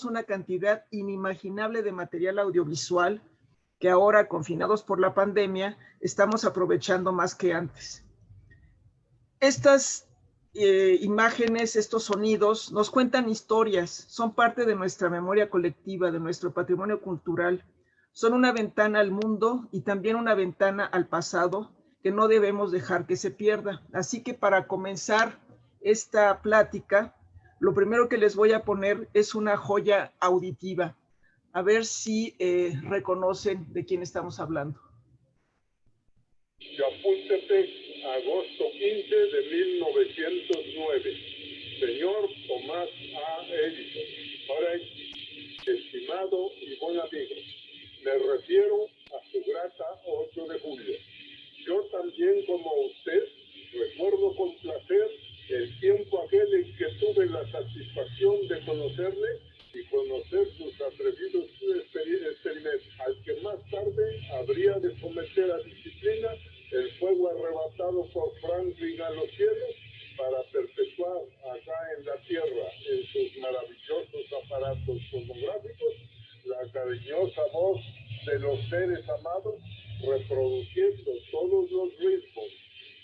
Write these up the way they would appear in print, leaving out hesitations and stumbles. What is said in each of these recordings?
tenemos una cantidad inimaginable de material audiovisual que ahora, confinados por la pandemia, estamos aprovechando más que antes. Estas imágenes, estos sonidos, nos cuentan historias, son parte de nuestra memoria colectiva, de nuestro patrimonio cultural. Son una ventana al mundo y también una ventana al pasado que no debemos dejar que se pierda. Así que para comenzar esta plática, lo primero que les voy a poner es una joya auditiva. A ver si reconocen de quién estamos hablando. Chapultepec, agosto 15 de 1909. Señor Tomás A. Edison, estimado y buen amigo, me refiero a su grata 8 de julio. Yo también, como usted, recuerdo con placer el tiempo aquel en que tuve la satisfacción de conocerle y conocer sus atrevidos experimentos, al que más tarde habría de someter a disciplina el fuego arrebatado por Franklin a los cielos para perpetuar acá en la tierra, en sus maravillosos aparatos fonográficos, la cariñosa voz de los seres amados, reproduciendo todos los ritmos,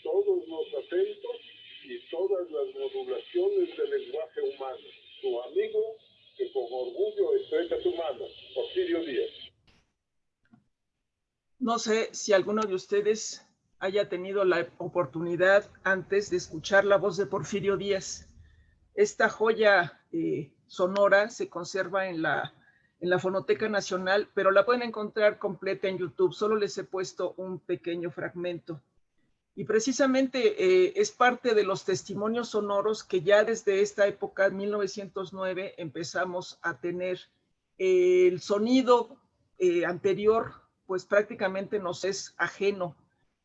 todos los acentos y todas las modulaciones del lenguaje humano. Su amigo, que con orgullo estrecha su mano, Porfirio Díaz. No sé si alguno de ustedes haya tenido la oportunidad antes de escuchar la voz de Porfirio Díaz. Esta joya sonora se conserva en la Fonoteca Nacional, pero la pueden encontrar completa en YouTube. Solo les he puesto un pequeño fragmento. Y precisamente es parte de los testimonios sonoros que ya desde esta época, 1909, empezamos a tener. El sonido anterior, pues prácticamente nos es ajeno.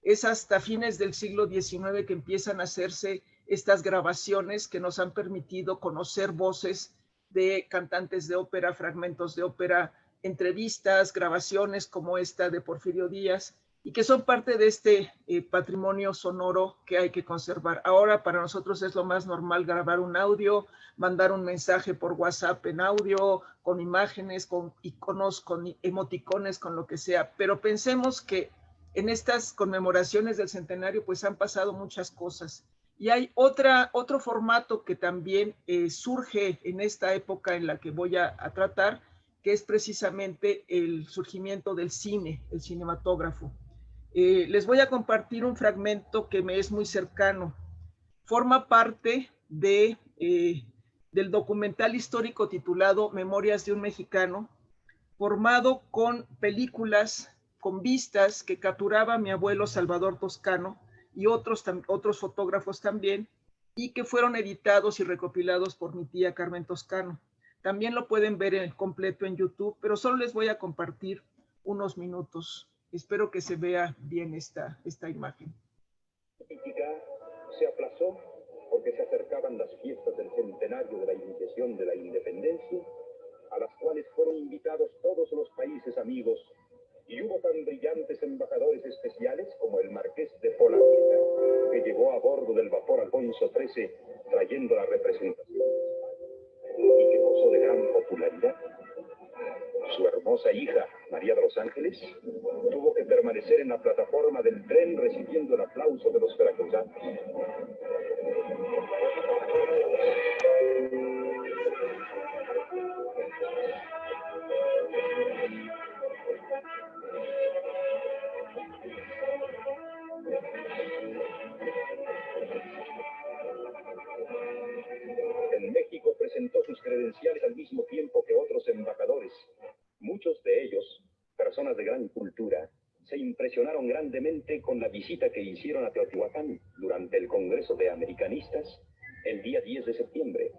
Es hasta fines del siglo XIX que empiezan a hacerse estas grabaciones que nos han permitido conocer voces de cantantes de ópera, fragmentos de ópera, entrevistas, grabaciones como esta de Porfirio Díaz, y que son parte de este patrimonio sonoro que hay que conservar. Ahora para nosotros es lo más normal grabar un audio, mandar un mensaje por WhatsApp en audio, con imágenes, con iconos, con emoticones, con lo que sea. Pero pensemos que en estas conmemoraciones del centenario pues han pasado muchas cosas. Y hay otro formato que también surge en esta época en la que voy a tratar, que es precisamente el surgimiento del cine, el cinematógrafo. Les voy a compartir un fragmento que me es muy cercano. Forma parte del documental histórico titulado Memorias de un Mexicano, formado con películas, con vistas que capturaba mi abuelo Salvador Toscano y otros fotógrafos también, y que fueron editados y recopilados por mi tía Carmen Toscano. También lo pueden ver completo en YouTube, pero solo les voy a compartir unos minutos. Espero que se vea bien esta imagen. Se aplazó porque se acercaban las fiestas del centenario de la iniciación de la independencia, a las cuales fueron invitados todos los países amigos, y hubo tan brillantes embajadores especiales como el marqués de Polavieja, que llegó a bordo del vapor Alfonso XIII trayendo la representación y que gozó de gran popularidad. Su hermosa hija, María de los Ángeles, tuvo que permanecer en la plataforma del tren recibiendo el aplauso de los veracruzanos. En México presentó sus credenciales al mismo tiempo que otros embajadores. Muchos de ellos, personas de gran cultura, se impresionaron grandemente con la visita que hicieron a Teotihuacán durante el Congreso de Americanistas el día 10 de septiembre.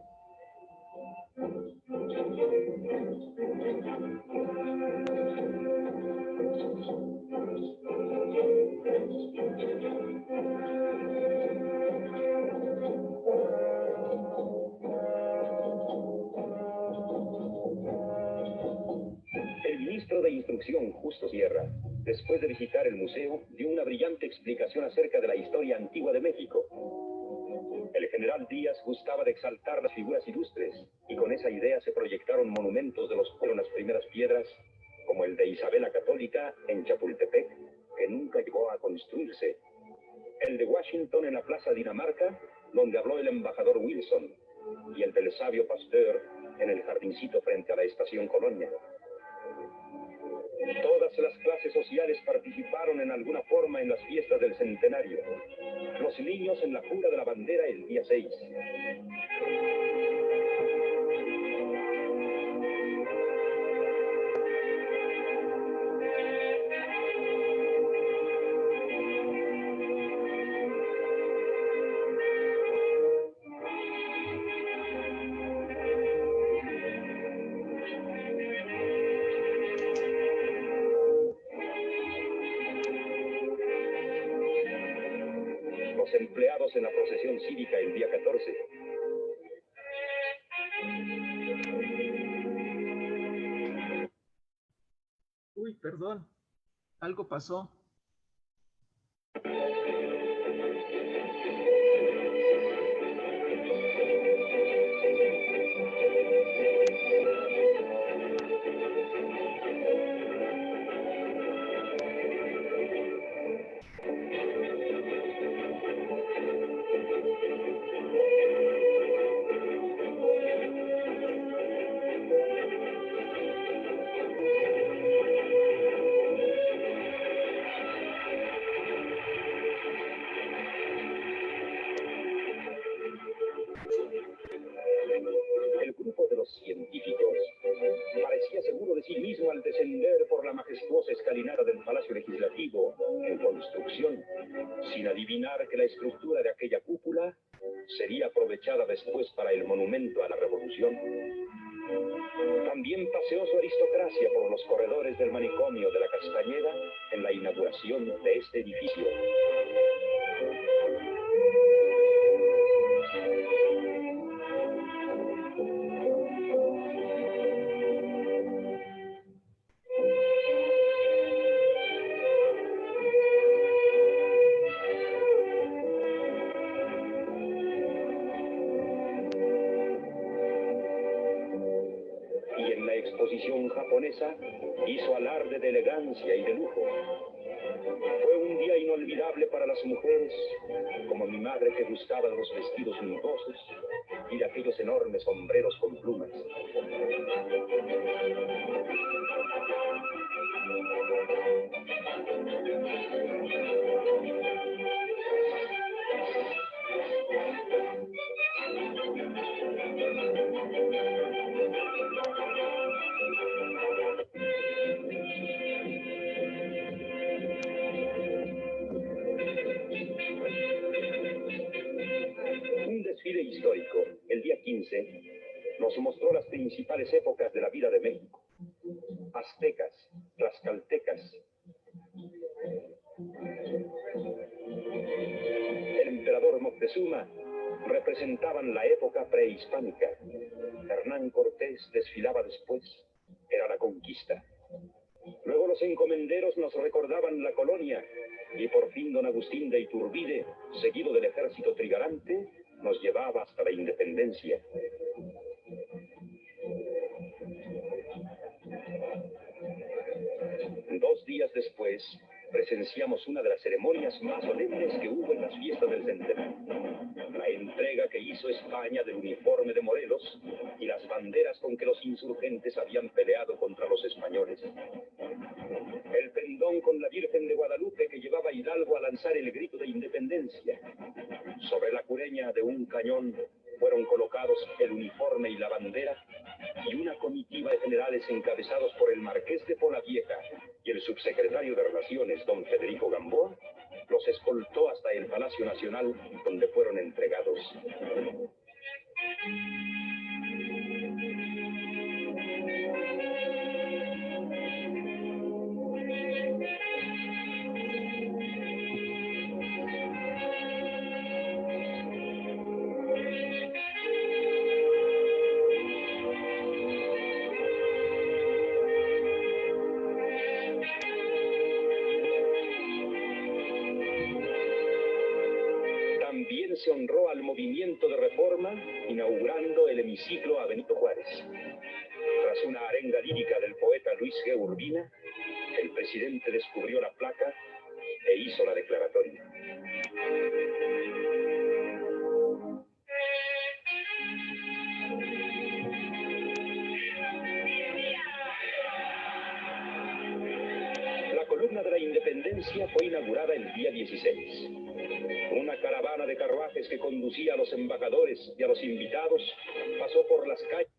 El ministro de Instrucción, Justo Sierra, después de visitar el museo, dio una brillante explicación acerca de la historia antigua de México. El general Díaz gustaba de exaltar las figuras ilustres, y con esa idea se proyectaron monumentos de los que fueron las primeras piedras, como el de Isabel la Católica en Chapultepec, que nunca llegó a construirse, el de Washington en la Plaza Dinamarca, donde habló el embajador Wilson, y el del sabio Pasteur en el jardincito frente a la estación Colonia. Todas las clases sociales participaron en alguna forma en las fiestas del centenario. Los niños en la jura de la bandera el día 6. Los empleados en la procesión cívica el día 14. Uy, perdón, algo pasó. El grupo de los científicos parecía seguro de sí mismo al descender por la majestuosa escalinata del Palacio Legislativo en construcción, sin adivinar que la estructura de aquella cúpula sería aprovechada después para el monumento a la Revolución. También paseó su aristocracia por los corredores del manicomio de la Castañeda en la inauguración de este edificio. Y en la exposición japonesa hizo alarde de elegancia y de lujo. Fue un día inolvidable para las mujeres, como mi madre que gustaba de los vestidos suntuosos y de aquellos enormes sombreros con plumas. Un desfile histórico, el día 15, nos mostró las principales épocas de la vida de México. Aztecas, tlaxcaltecas. El emperador Moctezuma representaban la época prehispánica. Hernán Cortés desfilaba después, era la conquista. Luego los encomenderos nos recordaban la colonia, y por fin don Agustín de Iturbide, seguido del ejército trigarante, nos llevaba hasta la independencia. Dos días después, presenciamos una de las ceremonias más solemnes que hubo en las fiestas del centenario. La entrega que hizo España del uniforme de Morelos y las banderas con que los insurgentes habían peleado contra los españoles. El pendón con la Virgen de Guadalupe que llevaba a Hidalgo a lanzar el grito de independencia. Sobre la cureña de un cañón fueron colocados el uniforme y la bandera, y una comitiva de generales encabezados por el marqués de Polavieja y el subsecretario de Relaciones, don Federico Gamboa, los escoltó hasta el Palacio Nacional, donde fueron entregados. También se honró al movimiento movimiento de reforma, inaugurando el hemiciclo a Benito Juárez. Tras una arenga lírica del poeta Luis G. Urbina, el presidente descubrió la placa e hizo la declaratoria. La columna de la Independencia fue inaugurada el día 16. Una caravana de carruajes que conducía a los embajadores y a los invitados pasó por las calles.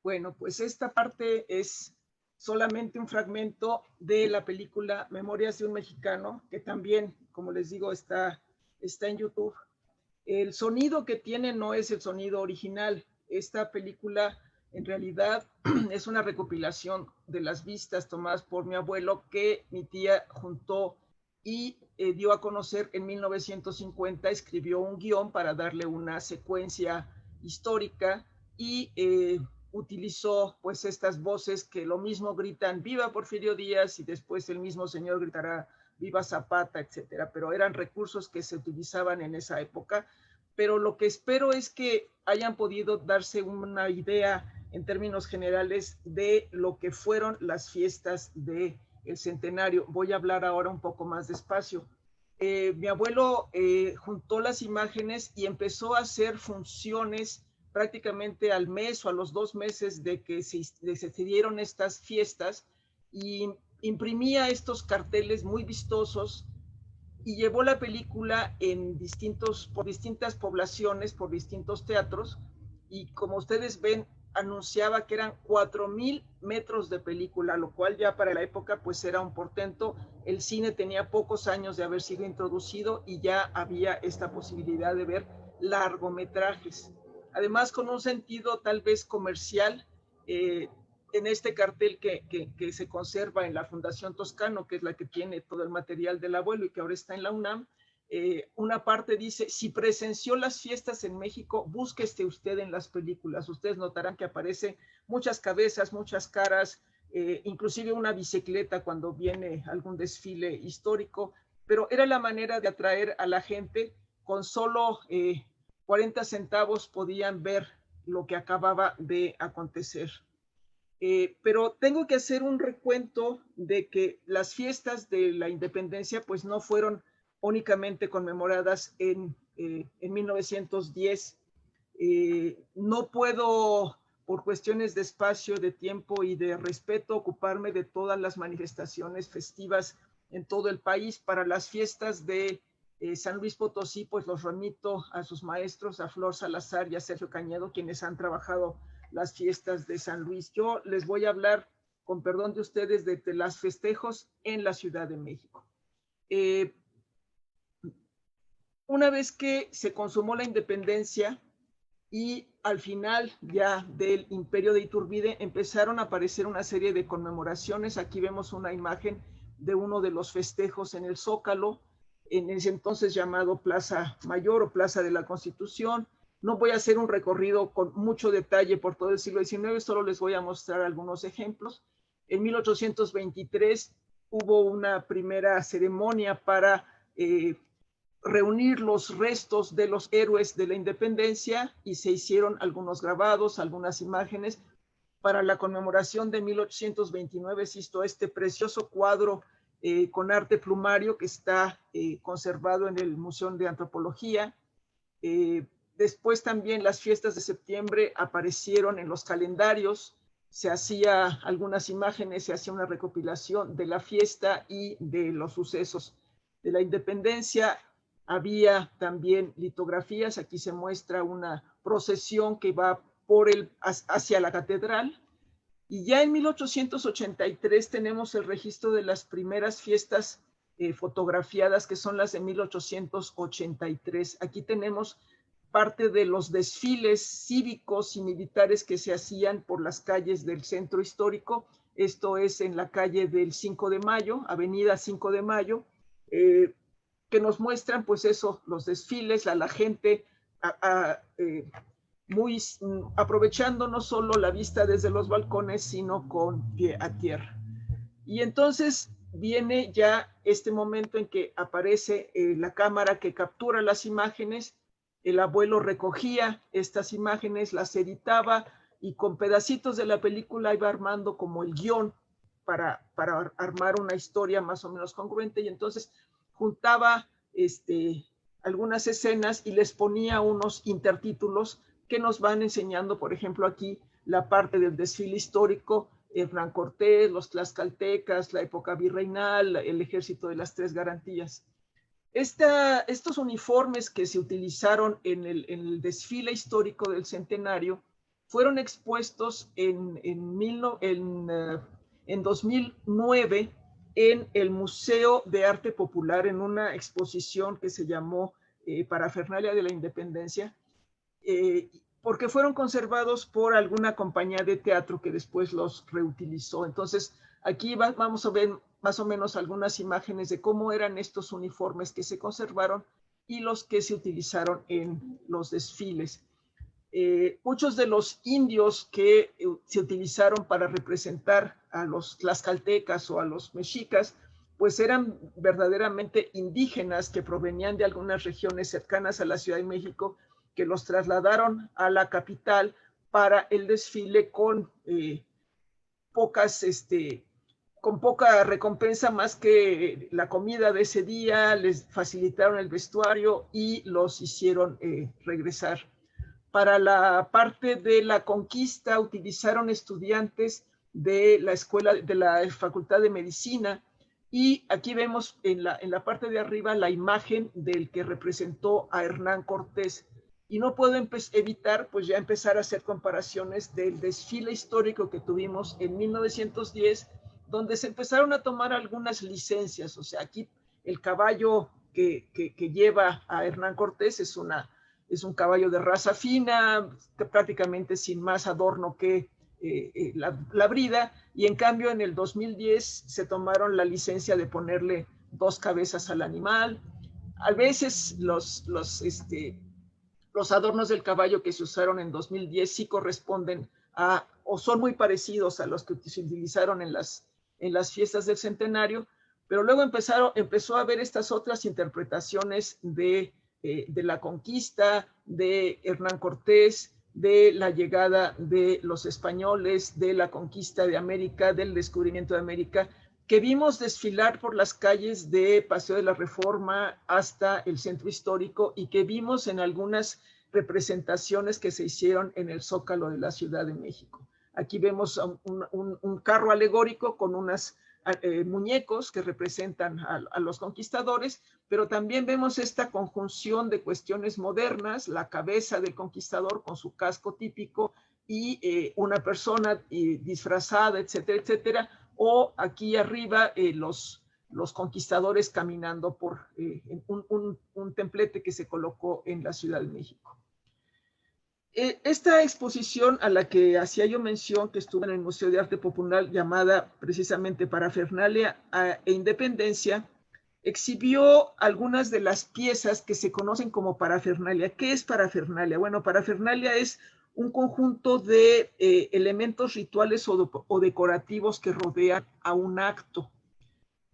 Bueno, pues esta parte es solamente un fragmento de la película Memorias de un Mexicano, que también, como les digo, está en YouTube. El sonido que tiene no es el sonido original. Esta película en realidad es una recopilación de las vistas tomadas por mi abuelo que mi tía juntó y dio a conocer en 1950. Escribió un guión para darle una secuencia histórica y utilizó pues estas voces que lo mismo gritan viva Porfirio Díaz y después el mismo señor gritará viva Zapata, etcétera, pero eran recursos que se utilizaban en esa época. Pero lo que espero es que hayan podido darse una idea en términos generales de lo que fueron las fiestas del centenario. Voy a hablar ahora un poco más despacio. Mi abuelo juntó las imágenes y empezó a hacer funciones prácticamente al mes o a los 2 meses de que se dieron estas fiestas, y imprimía estos carteles muy vistosos y llevó la película por distintas poblaciones, por distintos teatros, y como ustedes ven, anunciaba que eran 4,000 metros de película, lo cual ya para la época pues era un portento. El cine tenía pocos años de haber sido introducido y ya había esta posibilidad de ver largometrajes. Además, con un sentido tal vez comercial, en este cartel que se conserva en la Fundación Toscano, que es la que tiene todo el material del abuelo y que ahora está en la UNAM, una parte dice, si presenció las fiestas en México, búsquese usted en las películas. Ustedes notarán que aparecen muchas cabezas, muchas caras, inclusive una bicicleta cuando viene algún desfile histórico, pero era la manera de atraer a la gente. Con solo 40 centavos podían ver lo que acababa de acontecer. Pero tengo que hacer un recuento de que las fiestas de la independencia pues no fueron únicamente conmemoradas en 1910. No puedo, por cuestiones de espacio, de tiempo y de respeto, ocuparme de todas las manifestaciones festivas en todo el país. Para las fiestas de San Luis Potosí, pues los remito a sus maestros, a Flor Salazar y a Sergio Cañedo, quienes han trabajado las fiestas de San Luis. Yo les voy a hablar, con perdón de ustedes, de las festejos en la Ciudad de México. Una vez que se consumó la independencia y al final ya del imperio de Iturbide, empezaron a aparecer una serie de conmemoraciones. Aquí vemos una imagen de uno de los festejos en el Zócalo, en ese entonces llamado Plaza Mayor o Plaza de la Constitución. No voy a hacer un recorrido con mucho detalle por todo el siglo XIX, solo les voy a mostrar algunos ejemplos. En 1823 hubo una primera ceremonia para reunir los restos de los héroes de la independencia y se hicieron algunos grabados, algunas imágenes. Para la conmemoración de 1829 se hizo este precioso cuadro con arte plumario que está conservado en el Museo de Antropología. Después también las fiestas de septiembre aparecieron en los calendarios, se hacía algunas imágenes, se hacía una recopilación de la fiesta y de los sucesos de la independencia. Había también litografías, aquí se muestra una procesión que va hacia la catedral. Y ya en 1883 tenemos el registro de las primeras fiestas fotografiadas, que son las de 1883. Aquí tenemos parte de los desfiles cívicos y militares que se hacían por las calles del centro histórico. Esto es en la calle del 5 de Mayo, avenida 5 de Mayo, que nos muestran pues eso, los desfiles, la gente aprovechando no solo la vista desde los balcones, sino con pie a tierra. Y entonces viene ya este momento en que aparece la cámara que captura las imágenes. El abuelo recogía estas imágenes, las editaba y con pedacitos de la película iba armando como el guión para armar una historia más o menos congruente, y entonces juntaba algunas escenas y les ponía unos intertítulos que nos van enseñando, por ejemplo, aquí la parte del desfile histórico, Hernán Cortés, los tlaxcaltecas, la época virreinal, el ejército de las tres garantías. Estos uniformes que se utilizaron en el desfile histórico del centenario fueron expuestos en 2009 en el Museo de Arte Popular, en una exposición que se llamó Parafernalia de la Independencia, porque fueron conservados por alguna compañía de teatro que después los reutilizó. Entonces, aquí vamos a ver más o menos algunas imágenes de cómo eran estos uniformes que se conservaron y los que se utilizaron en los desfiles. Muchos de los indios que se utilizaron para representar a los tlaxcaltecas o a los mexicas, pues eran verdaderamente indígenas que provenían de algunas regiones cercanas a la Ciudad de México, que los trasladaron a la capital para el desfile con poca recompensa más que la comida de ese día. Les facilitaron el vestuario y los hicieron regresar. Para la parte de la conquista utilizaron estudiantes de la escuela, de la Facultad de Medicina, y aquí vemos en la parte de arriba la imagen del que representó a Hernán Cortés. Y no puedo evitar pues ya empezar a hacer comparaciones del desfile histórico que tuvimos en 1910, donde se empezaron a tomar algunas licencias. O sea, aquí el caballo que lleva a Hernán Cortés es un caballo de raza fina, prácticamente sin más adorno que la brida, y en cambio en el 2010 se tomaron la licencia de ponerle 2 cabezas al animal. A veces los adornos del caballo que se usaron en 2010 sí corresponden o son muy parecidos a los que se utilizaron en las fiestas del centenario, pero luego empezó a haber estas otras interpretaciones de la conquista, de Hernán Cortés, de la llegada de los españoles, de la conquista de América, del descubrimiento de América, que vimos desfilar por las calles de Paseo de la Reforma hasta el centro histórico, y que vimos en algunas representaciones que se hicieron en el Zócalo de la Ciudad de México. Aquí vemos un carro alegórico con unos muñecos que representan a los conquistadores, pero también vemos esta conjunción de cuestiones modernas, la cabeza del conquistador con su casco típico y una persona disfrazada, etcétera, etcétera, o aquí arriba los conquistadores caminando por un templete que se colocó en la Ciudad de México. Esta exposición a la que hacía yo mención, que estuvo en el Museo de Arte Popular, llamada precisamente Parafernalia e Independencia, exhibió algunas de las piezas que se conocen como parafernalia. ¿Qué es parafernalia? Bueno, parafernalia es un conjunto de elementos rituales o decorativos que rodean a un acto.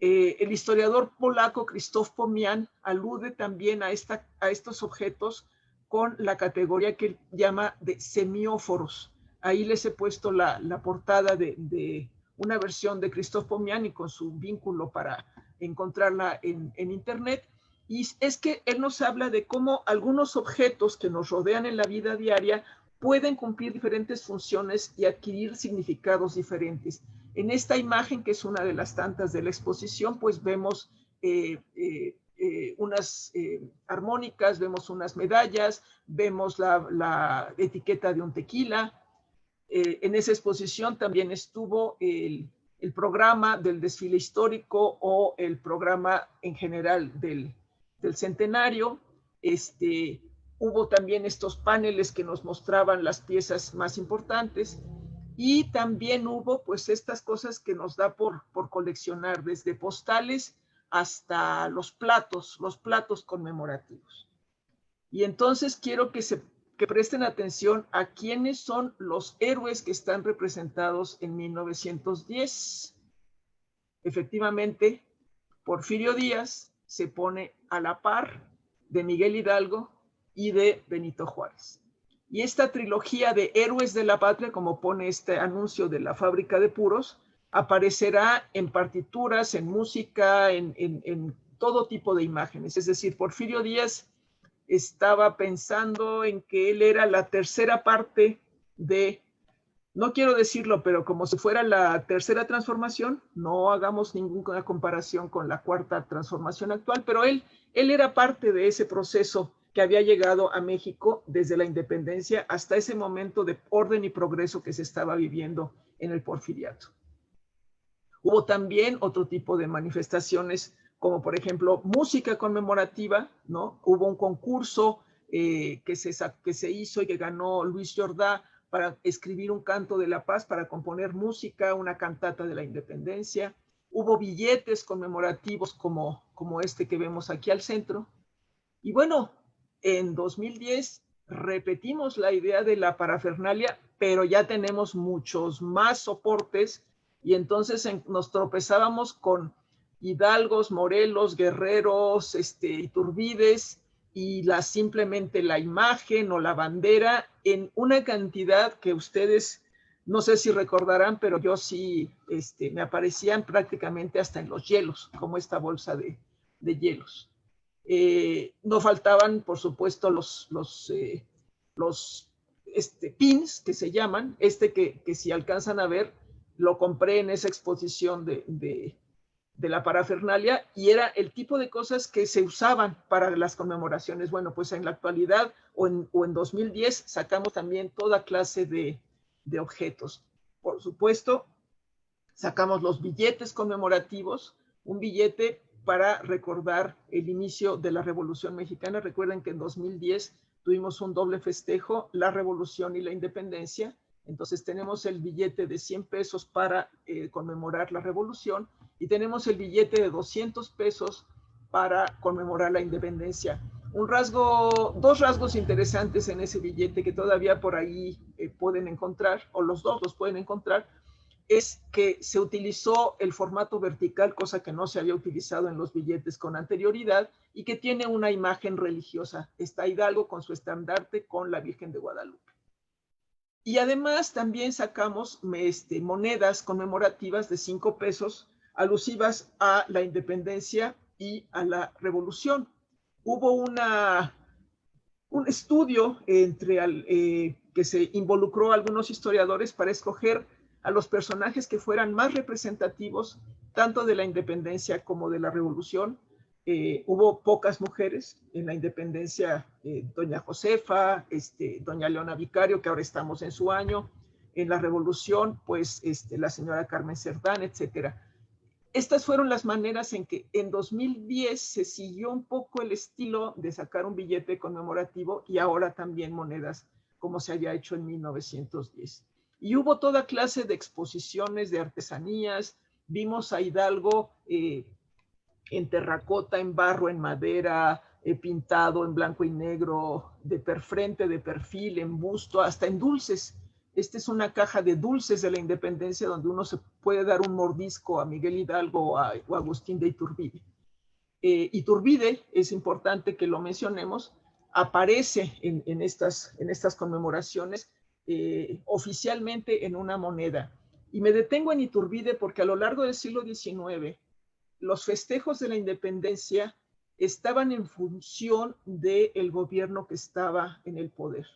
El historiador polaco Krzysztof Pomian alude también a estos objetos con la categoría que él llama de semióforos. Ahí les he puesto la portada de una versión de Krzysztof Pomian, y con su vínculo para encontrarla en internet. Y es que él nos habla de cómo algunos objetos que nos rodean en la vida diaria pueden cumplir diferentes funciones y adquirir significados diferentes. En esta imagen, que es una de las tantas de la exposición, pues vemos unas armónicas, vemos unas medallas, vemos la etiqueta de un tequila. En esa exposición también estuvo el programa del desfile histórico o el programa en general del centenario. Hubo también estos paneles que nos mostraban las piezas más importantes, y también hubo pues estas cosas que nos da por coleccionar, desde postales hasta los platos conmemorativos. Y entonces quiero que presten atención a quiénes son los héroes que están representados en 1910. Efectivamente, Porfirio Díaz se pone a la par de Miguel Hidalgo y de Benito Juárez. Y esta trilogía de héroes de la patria, como pone este anuncio de la fábrica de puros, aparecerá en partituras, en música, en todo tipo de imágenes. Es decir, Porfirio Díaz estaba pensando en que él era la tercera parte de, no quiero decirlo, pero como si fuera la tercera transformación, no hagamos ninguna comparación con la cuarta transformación actual, pero él era parte de ese proceso que había llegado a México desde la independencia hasta ese momento de orden y progreso que se estaba viviendo en el porfiriato. Hubo también otro tipo de manifestaciones, como por ejemplo música conmemorativa, ¿no? Hubo un concurso que se hizo y que ganó Luis Jordá para escribir un canto de la paz, para componer música, una cantata de la independencia. Hubo billetes conmemorativos como este que vemos aquí al centro. Y bueno, en 2010 repetimos la idea de la parafernalia, pero ya tenemos muchos más soportes y entonces nos tropezábamos con Hidalgos, Morelos, Guerreros, Iturbides y simplemente la imagen o la bandera en una cantidad que ustedes no sé si recordarán, pero yo sí me aparecían prácticamente hasta en los hielos, como esta bolsa de hielos. No faltaban, por supuesto, los pins que se llaman, que si alcanzan a ver, lo compré en esa exposición de la parafernalia y era el tipo de cosas que se usaban para las conmemoraciones. Bueno, pues en la actualidad o en 2010 sacamos también toda clase de objetos. Por supuesto, sacamos los billetes conmemorativos, un billete para recordar el inicio de la Revolución Mexicana. Recuerden que en 2010 tuvimos un doble festejo, la Revolución y la Independencia. Entonces tenemos el billete de 100 pesos para conmemorar la Revolución y tenemos el billete de 200 pesos para conmemorar la Independencia. Dos rasgos interesantes en ese billete que todavía por ahí pueden encontrar, o los dos los pueden encontrar, es que se utilizó el formato vertical, cosa que no se había utilizado en los billetes con anterioridad, y que tiene una imagen religiosa. Está Hidalgo con su estandarte con la Virgen de Guadalupe. Y además también sacamos monedas conmemorativas de 5 pesos alusivas a la independencia y a la revolución. Hubo un estudio que se involucró a algunos historiadores para escoger a los personajes que fueran más representativos tanto de la independencia como de la revolución. Hubo pocas mujeres en la independencia, doña Josefa, doña Leona Vicario, que ahora estamos en su año, en la revolución, pues la señora Carmen Cerdán, etcétera. Estas fueron las maneras en que en 2010 se siguió un poco el estilo de sacar un billete conmemorativo y ahora también monedas como se había hecho en 1910. Y hubo toda clase de exposiciones de artesanías. Vimos a Hidalgo en terracota, en barro, en madera, pintado en blanco y negro, de frente, de perfil, en busto, hasta en dulces. Esta es una caja de dulces de la independencia donde uno se puede dar un mordisco a Miguel Hidalgo o a Agustín de Iturbide. Iturbide, es importante que lo mencionemos, aparece en estas conmemoraciones oficialmente en una moneda. Y me detengo en Iturbide porque a lo largo del siglo XIX, los festejos de la independencia estaban en función del gobierno que estaba en el poder.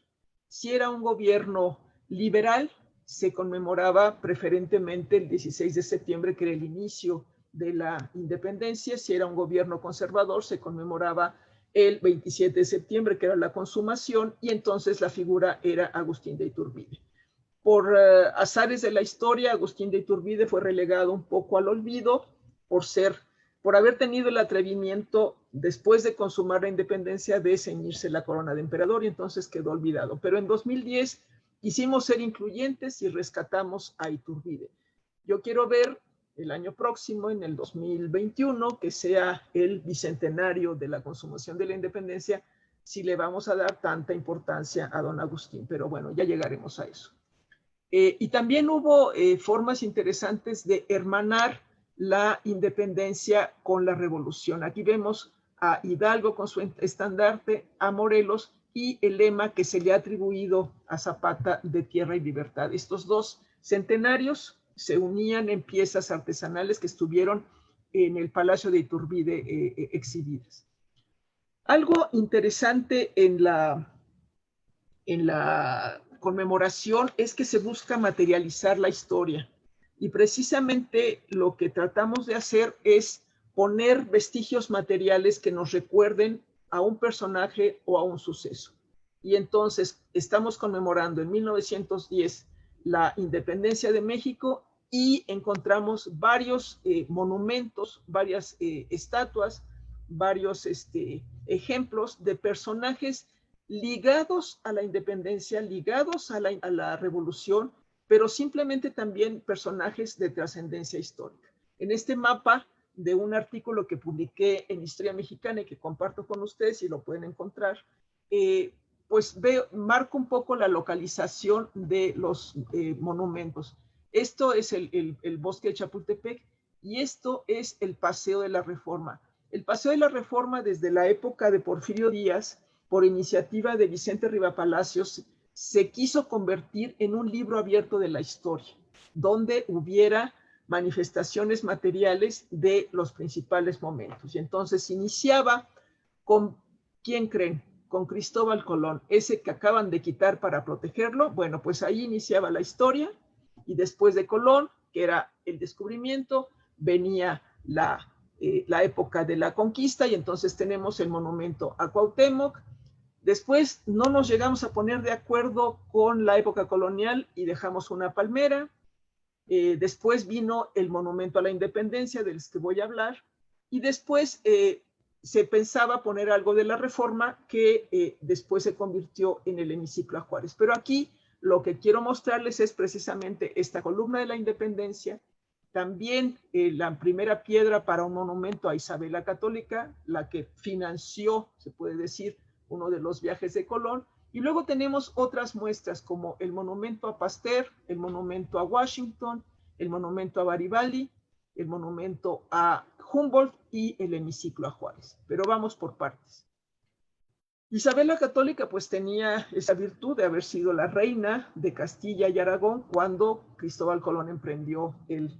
Si era un gobierno liberal, se conmemoraba preferentemente el 16 de septiembre, que era el inicio de la independencia. Si era un gobierno conservador, se conmemoraba el 27 de septiembre, que era la consumación, y entonces la figura era Agustín de Iturbide. Por azares de la historia, Agustín de Iturbide fue relegado un poco al olvido por haber tenido el atrevimiento, después de consumar la independencia, de ceñirse la corona de emperador, y entonces quedó olvidado. Pero en 2010 quisimos ser incluyentes y rescatamos a Iturbide. Yo quiero ver el año próximo, en el 2021, que sea el bicentenario de la consumación de la independencia, si le vamos a dar tanta importancia a don Agustín. Pero bueno, ya llegaremos a eso. Y también hubo formas interesantes de hermanar la independencia con la revolución. Aquí vemos a Hidalgo con su estandarte, a Morelos y el lema que se le ha atribuido a Zapata de tierra y libertad. Estos dos centenarios se unían en piezas artesanales que estuvieron en el Palacio de Iturbide exhibidas. Algo interesante en la conmemoración es que se busca materializar la historia. Y precisamente lo que tratamos de hacer es poner vestigios materiales que nos recuerden a un personaje o a un suceso. Y entonces estamos conmemorando en 1910 la independencia de México y encontramos varios monumentos, varias estatuas, varios ejemplos de personajes ligados a la independencia, ligados a la revolución, pero simplemente también personajes de trascendencia histórica. En este mapa de un artículo que publiqué en Historia Mexicana y que comparto con ustedes y lo pueden encontrar, pues marco un poco la localización de los monumentos. Esto es el bosque de Chapultepec y esto es el Paseo de la Reforma. El Paseo de la Reforma desde la época de Porfirio Díaz, por iniciativa de Vicente Rivapalacios, se quiso convertir en un libro abierto de la historia, donde hubiera manifestaciones materiales de los principales momentos. Y entonces iniciaba con, ¿quién creen? Con Cristóbal Colón, ese que acaban de quitar para protegerlo. Bueno, pues ahí iniciaba la historia y después de Colón, que era el descubrimiento, venía la época de la conquista y entonces tenemos el monumento a Cuauhtémoc. Después no nos llegamos a poner de acuerdo con la época colonial y dejamos una palmera. Después vino el monumento a la independencia, del que voy a hablar, y después se pensaba poner algo de la Reforma que después se convirtió en el hemiciclo a Juárez. Pero aquí lo que quiero mostrarles es precisamente esta columna de la independencia, también la primera piedra para un monumento a Isabel la Católica, la que financió, se puede decir, uno de los viajes de Colón, y luego tenemos otras muestras como el monumento a Pasteur, el monumento a Washington, el monumento a Garibaldi, el monumento a Humboldt y el hemiciclo a Juárez. Pero vamos por partes. Isabel la Católica pues tenía esa virtud de haber sido la reina de Castilla y Aragón cuando Cristóbal Colón emprendió el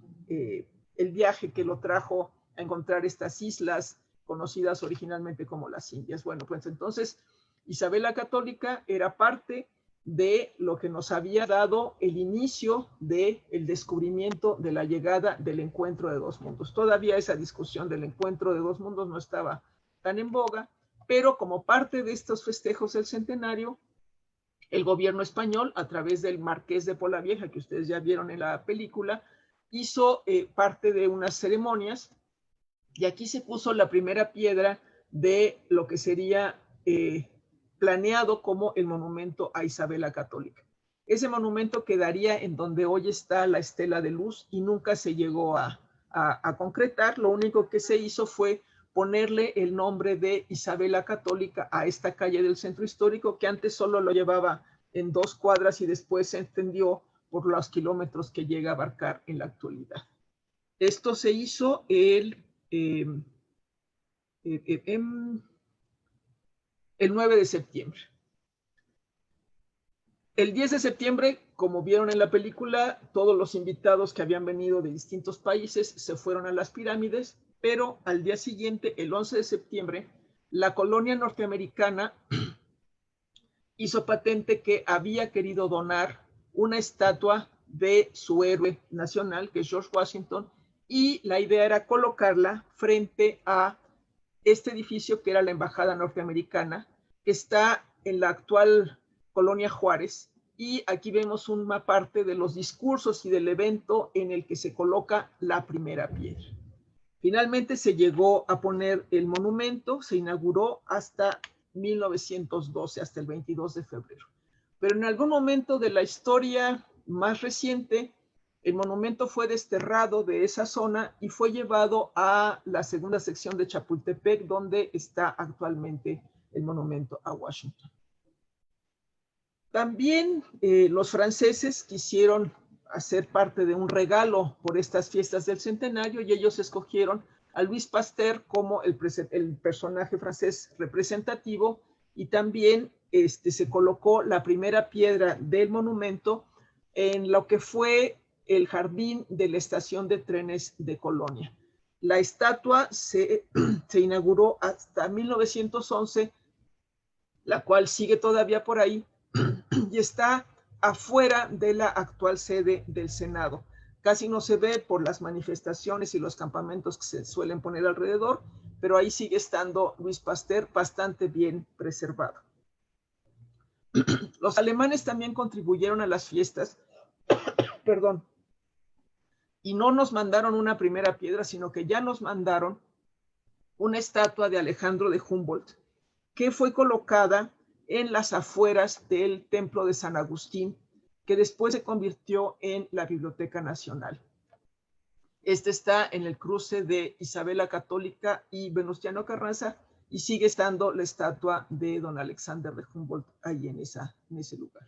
viaje que lo trajo a encontrar estas islas conocidas originalmente como las Indias. Bueno, pues entonces Isabel la Católica era parte de lo que nos había dado el inicio del descubrimiento de la llegada del encuentro de dos mundos. Todavía esa discusión del encuentro de dos mundos no estaba tan en boga, pero como parte de estos festejos del centenario, el gobierno español, a través del Marqués de Polavieja, que ustedes ya vieron en la película, hizo parte de unas ceremonias y aquí se puso la primera piedra de lo que sería planeado como el monumento a Isabel la Católica. Ese monumento quedaría en donde hoy está la Estela de Luz y nunca se llegó a concretar. Lo único que se hizo fue ponerle el nombre de Isabel la Católica a esta calle del centro histórico, que antes solo lo llevaba en 2 cuadras y después se extendió por los kilómetros que llega a abarcar en la actualidad. Esto se hizo el 9 de septiembre. El 10 de septiembre, como vieron en la película, todos los invitados que habían venido de distintos países se fueron a las pirámides, pero al día siguiente, el 11 de septiembre, la colonia norteamericana hizo patente que había querido donar una estatua de su héroe nacional, que es George Washington, y la idea era colocarla frente a este edificio que era la Embajada Norteamericana, que está en la actual Colonia Juárez, y aquí vemos una parte de los discursos y del evento en el que se coloca la primera piedra. Finalmente se llegó a poner el monumento, se inauguró hasta 1912, hasta el 22 de febrero. Pero en algún momento de la historia más reciente, el monumento fue desterrado de esa zona y fue llevado a la segunda sección de Chapultepec, donde está actualmente el monumento a Washington. También los franceses quisieron ser parte de un regalo por estas fiestas del centenario, y ellos escogieron a Louis Pasteur como el personaje francés representativo, y también se colocó la primera piedra del monumento en lo que fue el jardín de la estación de trenes de Colonia. La estatua se inauguró hasta 1911, la cual sigue todavía por ahí y está afuera de la actual sede del Senado. Casi no se ve por las manifestaciones y los campamentos que se suelen poner alrededor, pero ahí sigue estando Louis Pasteur bastante bien preservado. Los alemanes también contribuyeron a las fiestas, perdón, y no nos mandaron una primera piedra, sino que ya nos mandaron una estatua de Alejandro de Humboldt, que fue colocada en las afueras del Templo de San Agustín, que después se convirtió en la Biblioteca Nacional. Este está en el cruce de Isabel la Católica y Venustiano Carranza, y sigue estando la estatua de don Alexander de Humboldt ahí en ese lugar.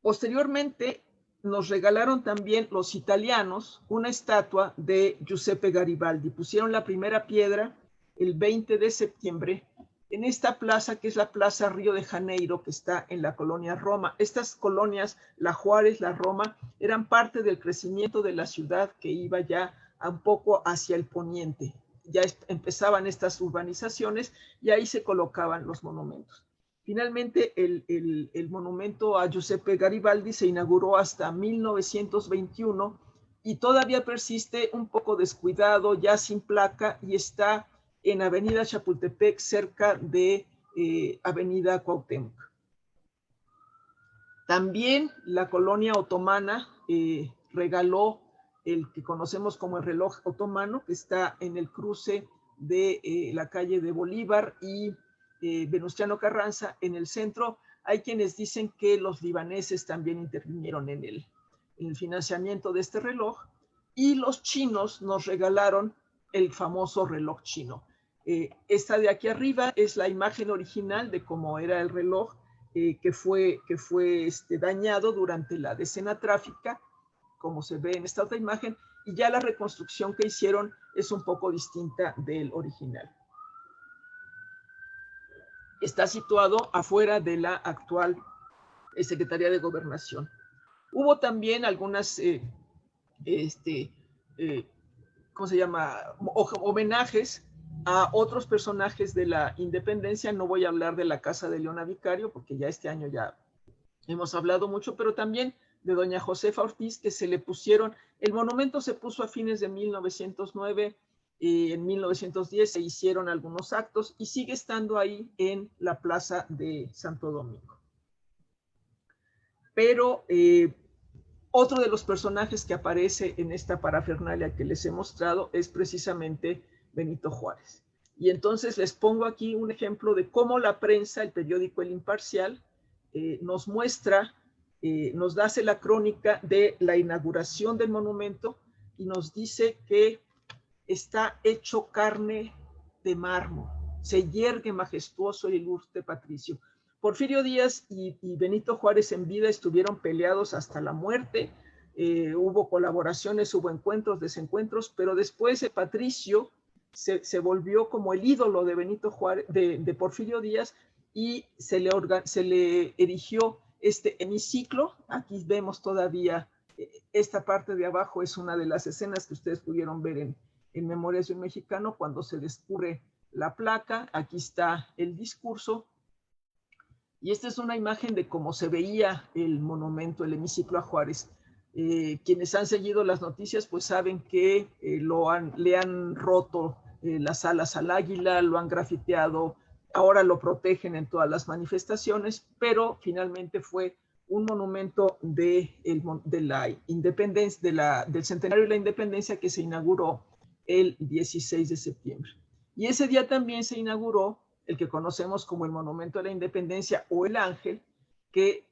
Posteriormente nos regalaron también los italianos una estatua de Giuseppe Garibaldi. Pusieron la primera piedra el 20 de septiembre en esta plaza, que es la Plaza Río de Janeiro, que está en la colonia Roma. Estas colonias, la Juárez, la Roma, eran parte del crecimiento de la ciudad, que iba ya un poco hacia el poniente. Ya empezaban estas urbanizaciones y ahí se colocaban los monumentos. Finalmente, el monumento a Giuseppe Garibaldi se inauguró hasta 1921 y todavía persiste un poco descuidado, ya sin placa, y está en Avenida Chapultepec, cerca de Avenida Cuauhtémoc. También la colonia otomana regaló el que conocemos como el reloj otomano, que está en el cruce de la calle de Bolívar y Venustiano Carranza. En el centro hay quienes dicen que los libaneses también intervinieron en el financiamiento de este reloj, y los chinos nos regalaron el famoso reloj chino. Esta de aquí arriba es la imagen original de cómo era el reloj, que fue dañado durante la decena trágica, como se ve en esta otra imagen, y ya la reconstrucción que hicieron es un poco distinta del original. Está situado afuera de la actual Secretaría de Gobernación. Hubo también algunas, ¿cómo se llama?, homenajes a otros personajes de la independencia. No voy a hablar de la Casa de Leona Vicario, porque ya este año ya hemos hablado mucho, pero también de doña Josefa Ortiz, que se le pusieron, el monumento se puso a fines de 1909, en 1910 se hicieron algunos actos y sigue estando ahí en la Plaza de Santo Domingo. Pero otro de los personajes que aparece en esta parafernalia que les he mostrado es precisamente Benito Juárez. Y entonces les pongo aquí un ejemplo de cómo la prensa, el periódico El Imparcial, nos muestra, nos hace la crónica de la inauguración del monumento y nos dice que está hecho carne de mármol, se yergue majestuoso el ilustre patricio. Porfirio Díaz y Benito Juárez en vida estuvieron peleados hasta la muerte, hubo colaboraciones, hubo encuentros, desencuentros, pero después el patricio se volvió como el ídolo de Benito Juárez, de Porfirio Díaz, y se le erigió este hemiciclo. Aquí vemos todavía esta parte de abajo, es una de las escenas que ustedes pudieron ver en Memorias de un Mexicano, cuando se descubre la placa. Aquí está el discurso, y esta es una imagen de cómo se veía el monumento, el hemiciclo a Juárez. Quienes han seguido las noticias pues saben que le han roto las alas al águila, lo han grafiteado, ahora lo protegen en todas las manifestaciones, pero finalmente fue un monumento de la independencia, del centenario de la independencia, que se inauguró el 16 de septiembre. Y ese día también se inauguró el que conocemos como el Monumento de la Independencia o el Ángel, que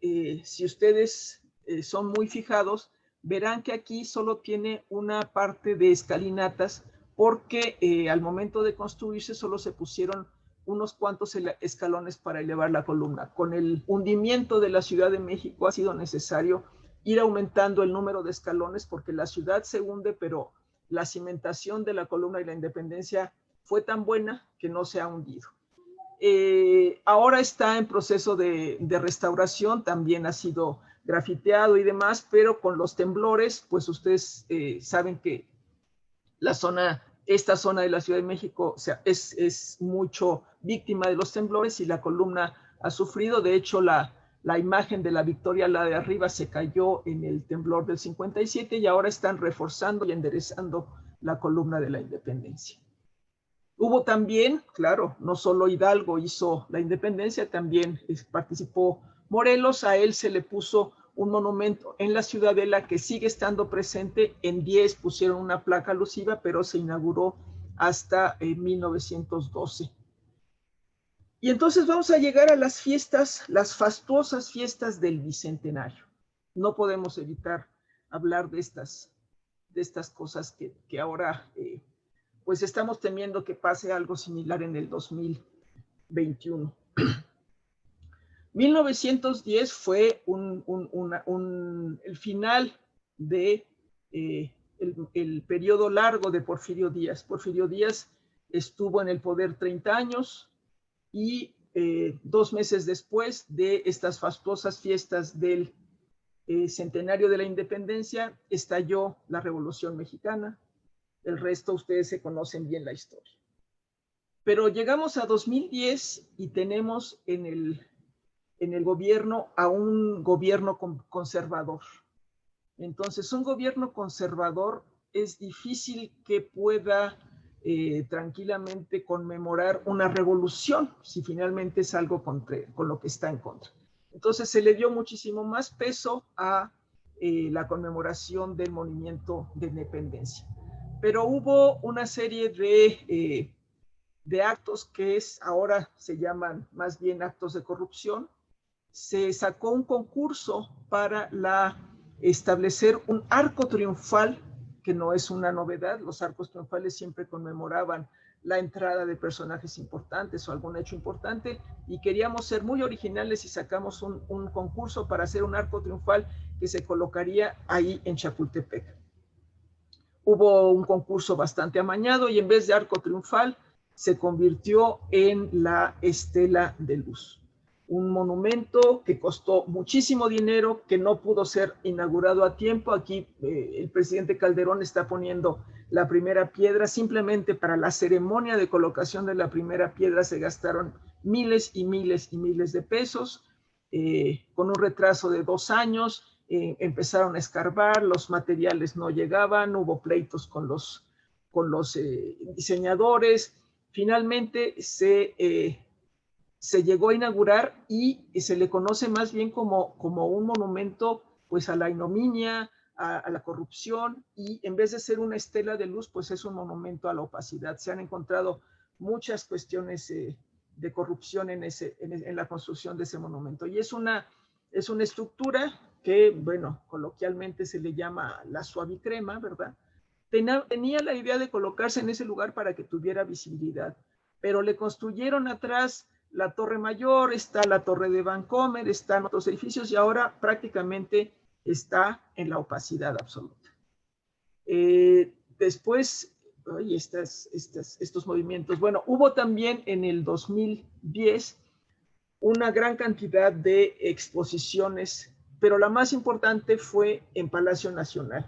si ustedes son muy fijados, verán que aquí solo tiene una parte de escalinatas, porque al momento de construirse solo se pusieron unos cuantos escalones para elevar la columna. Con el hundimiento de la Ciudad de México ha sido necesario ir aumentando el número de escalones porque la ciudad se hunde, pero la cimentación de la columna y la Independencia fue tan buena que no se ha hundido. Ahora está en proceso de restauración, también ha sido grafiteado y demás, pero con los temblores, pues ustedes saben que esta zona de la Ciudad de México, o sea, es mucho víctima de los temblores y la columna ha sufrido. De hecho, la imagen de la Victoria, la de arriba, se cayó en el temblor del 57 y ahora están reforzando y enderezando la columna de la Independencia. Hubo también, claro, no solo Hidalgo hizo la Independencia, también participó Morelos. A él se le puso un monumento en la Ciudadela que sigue estando presente. En 10 pusieron una placa alusiva, pero se inauguró hasta 1912. Y entonces vamos a llegar a las fiestas, las fastuosas fiestas del Bicentenario. No podemos evitar hablar de estas cosas que ahora pues estamos temiendo que pase algo similar en el 2021. 1910 fue el final de el periodo largo de Porfirio Díaz. Porfirio Díaz estuvo en el poder 30 años y 2 meses después de estas fastuosas fiestas del centenario de la Independencia, estalló la Revolución Mexicana. El resto ustedes se conocen bien la historia. Pero llegamos a 2010 y tenemos en el gobierno a un gobierno conservador. Entonces, un gobierno conservador es difícil que pueda tranquilamente conmemorar una revolución si finalmente es algo con lo que está en contra. Entonces, se le dio muchísimo más peso a la conmemoración del movimiento de independencia. Pero hubo una serie de actos que ahora se llaman más bien actos de corrupción. Se sacó un concurso para establecer un arco triunfal, que no es una novedad. Los arcos triunfales siempre conmemoraban la entrada de personajes importantes o algún hecho importante, y queríamos ser muy originales y sacamos un concurso para hacer un arco triunfal que se colocaría ahí en Chapultepec. Hubo un concurso bastante amañado y en vez de arco triunfal se convirtió en la Estela de Luz, un monumento que costó muchísimo dinero, que no pudo ser inaugurado a tiempo. Aquí el presidente Calderón está poniendo la primera piedra. Simplemente para la ceremonia de colocación de la primera piedra se gastaron miles y miles y miles de pesos, con un retraso de 2 años. Empezaron a escarbar, los materiales no llegaban, hubo pleitos con los diseñadores. Finalmente se llegó a inaugurar y se le conoce más bien como un monumento pues a la ignominia, a la corrupción, y en vez de ser una estela de luz, pues es un monumento a la opacidad. Se han encontrado muchas cuestiones de corrupción en la construcción de ese monumento, y es una estructura que, bueno, coloquialmente se le llama la suavicrema, ¿verdad? Tenía la idea de colocarse en ese lugar para que tuviera visibilidad, pero le construyeron atrás la Torre Mayor, está la Torre de Vancomer, están otros edificios, y ahora prácticamente está en la opacidad absoluta. Después, estos movimientos. Bueno, hubo también en el 2010 una gran cantidad de exposiciones, pero la más importante fue en Palacio Nacional.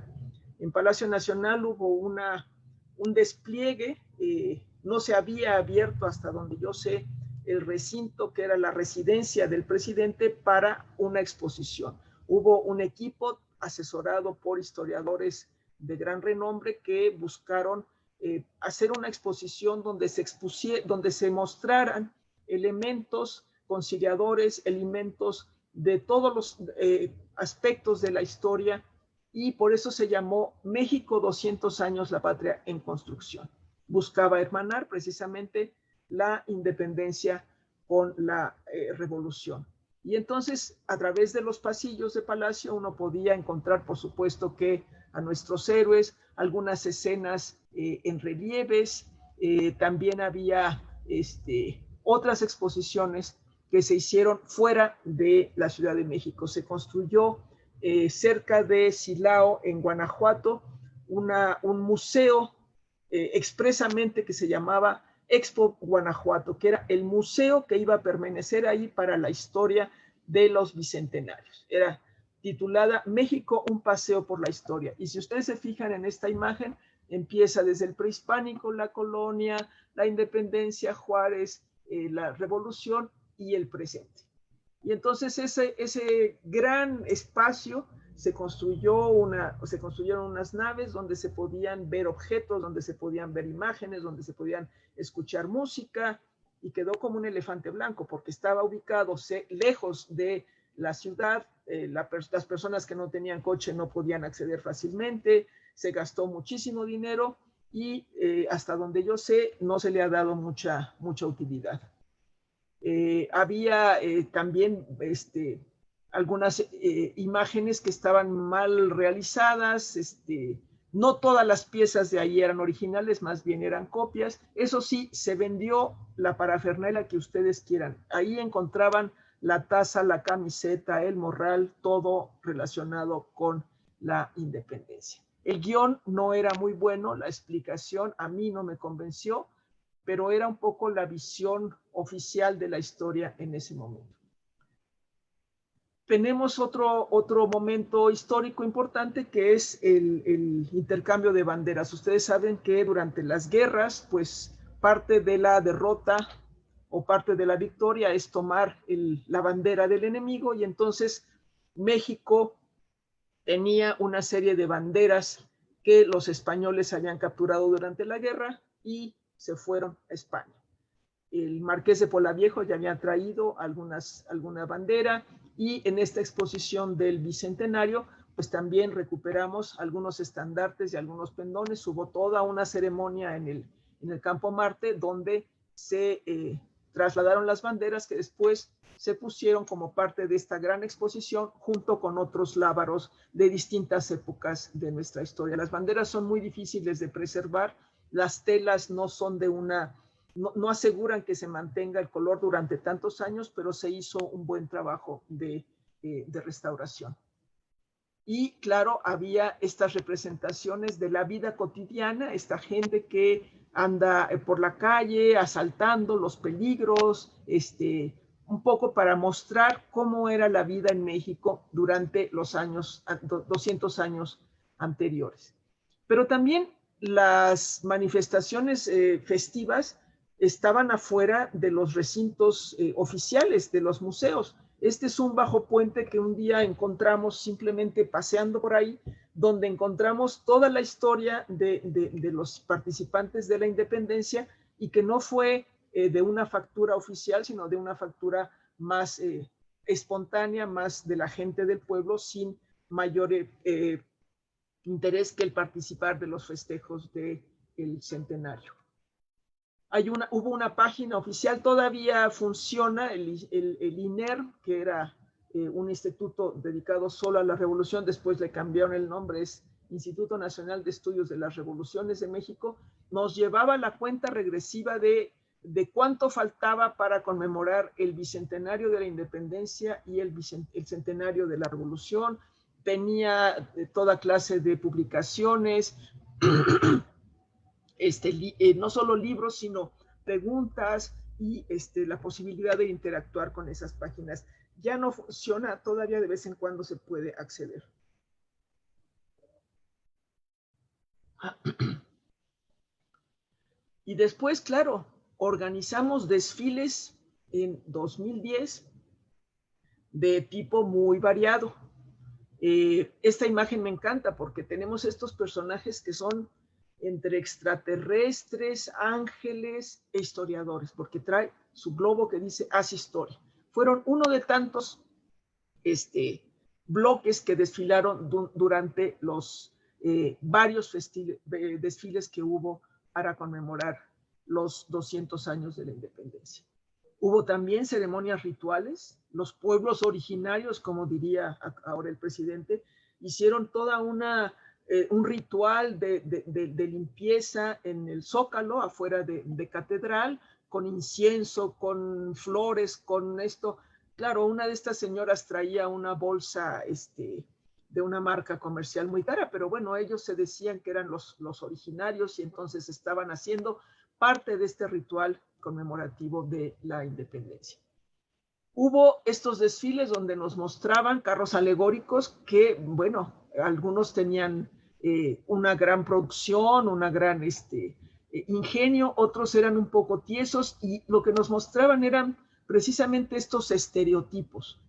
En Palacio Nacional hubo un despliegue, no se había abierto hasta donde yo sé el recinto que era la residencia del presidente para una exposición. Hubo un equipo asesorado por historiadores de gran renombre que buscaron hacer una exposición donde se mostraran elementos conciliadores, elementos de todos los aspectos de la historia, y por eso se llamó México 200 años, la patria en construcción. Buscaba hermanar precisamente la independencia con la revolución. Y entonces, a través de los pasillos de Palacio, uno podía encontrar, por supuesto, que a nuestros héroes, algunas escenas en relieves, también había otras exposiciones que se hicieron fuera de la Ciudad de México. Se construyó cerca de Silao, en Guanajuato, un museo expresamente que se llamaba Expo Guanajuato, que era el museo que iba a permanecer ahí para la historia de los bicentenarios. Era titulada México, un paseo por la historia. Y si ustedes se fijan en esta imagen, empieza desde el prehispánico, la colonia, la independencia, Juárez, la revolución y el presente. Y entonces ese gran espacio se construyeron unas naves donde se podían ver objetos, donde se podían ver imágenes, donde se podían escuchar música, y quedó como un elefante blanco porque estaba ubicado lejos de la ciudad. Las personas que no tenían coche no podían acceder fácilmente, se gastó muchísimo dinero y hasta donde yo sé no se le ha dado mucha utilidad. Había también algunas imágenes que estaban mal realizadas, no todas las piezas de ahí eran originales, más bien eran copias. Eso sí, se vendió la parafernalia que ustedes quieran. Ahí encontraban la taza, la camiseta, el morral, todo relacionado con la independencia. El guión no era muy bueno, la explicación a mí no me convenció, pero era un poco la visión oficial de la historia en ese momento. Tenemos otro momento histórico importante, que es el intercambio de banderas. Ustedes saben que durante las guerras, pues parte de la derrota o parte de la victoria es tomar la bandera del enemigo, y entonces México tenía una serie de banderas que los españoles habían capturado durante la guerra y se fueron a España. El marqués de Polaviejo ya había traído alguna bandera, y en esta exposición del Bicentenario pues también recuperamos algunos estandartes y algunos pendones. Hubo toda una ceremonia en el Campo Marte donde se trasladaron las banderas, que después se pusieron como parte de esta gran exposición junto con otros lábaros de distintas épocas de nuestra historia. Las banderas son muy difíciles de preservar, las telas no son de no aseguran que se mantenga el color durante tantos años, pero se hizo un buen trabajo de restauración. Y claro, había estas representaciones de la vida cotidiana, esta gente que anda por la calle asaltando, los peligros, un poco para mostrar cómo era la vida en México durante los 200 años anteriores. Pero también las manifestaciones festivas estaban afuera de los recintos oficiales de los museos. Este es un bajo puente que un día encontramos simplemente paseando por ahí, donde encontramos toda la historia de los participantes de la independencia, y que no fue de una factura oficial, sino de una factura más espontánea, más de la gente del pueblo, sin mayor interés que el participar de los festejos del centenario. Hubo una página oficial, todavía funciona el INER, que era un instituto dedicado solo a la revolución. Después le cambiaron el nombre, es Instituto Nacional de Estudios de las Revoluciones de México. Nos llevaba la cuenta regresiva de cuánto faltaba para conmemorar el bicentenario de la independencia y el centenario de la revolución. Tenía toda clase de publicaciones, no solo libros, sino preguntas y la posibilidad de interactuar con esas páginas. Ya no funciona, todavía de vez en cuando se puede acceder. Y después, claro, organizamos desfiles en 2010 de tipo muy variado. Esta imagen me encanta porque tenemos estos personajes que son entre extraterrestres, ángeles e historiadores, porque trae su globo que dice Haz Historia. Fueron uno de tantos bloques que desfilaron durante los varios desfiles que hubo para conmemorar los 200 años de la independencia. Hubo también ceremonias rituales. Los pueblos originarios, como diría ahora el presidente, hicieron toda un ritual de limpieza en el Zócalo, afuera de Catedral, con incienso, con flores, con esto. Claro, una de estas señoras traía una bolsa de una marca comercial muy cara, pero bueno, ellos se decían que eran los originarios y entonces estaban haciendo parte de este ritual conmemorativo de la independencia. Hubo estos desfiles donde nos mostraban carros alegóricos que, bueno, algunos tenían una gran producción, una gran ingenio, otros eran un poco tiesos y lo que nos mostraban eran precisamente estos estereotipos.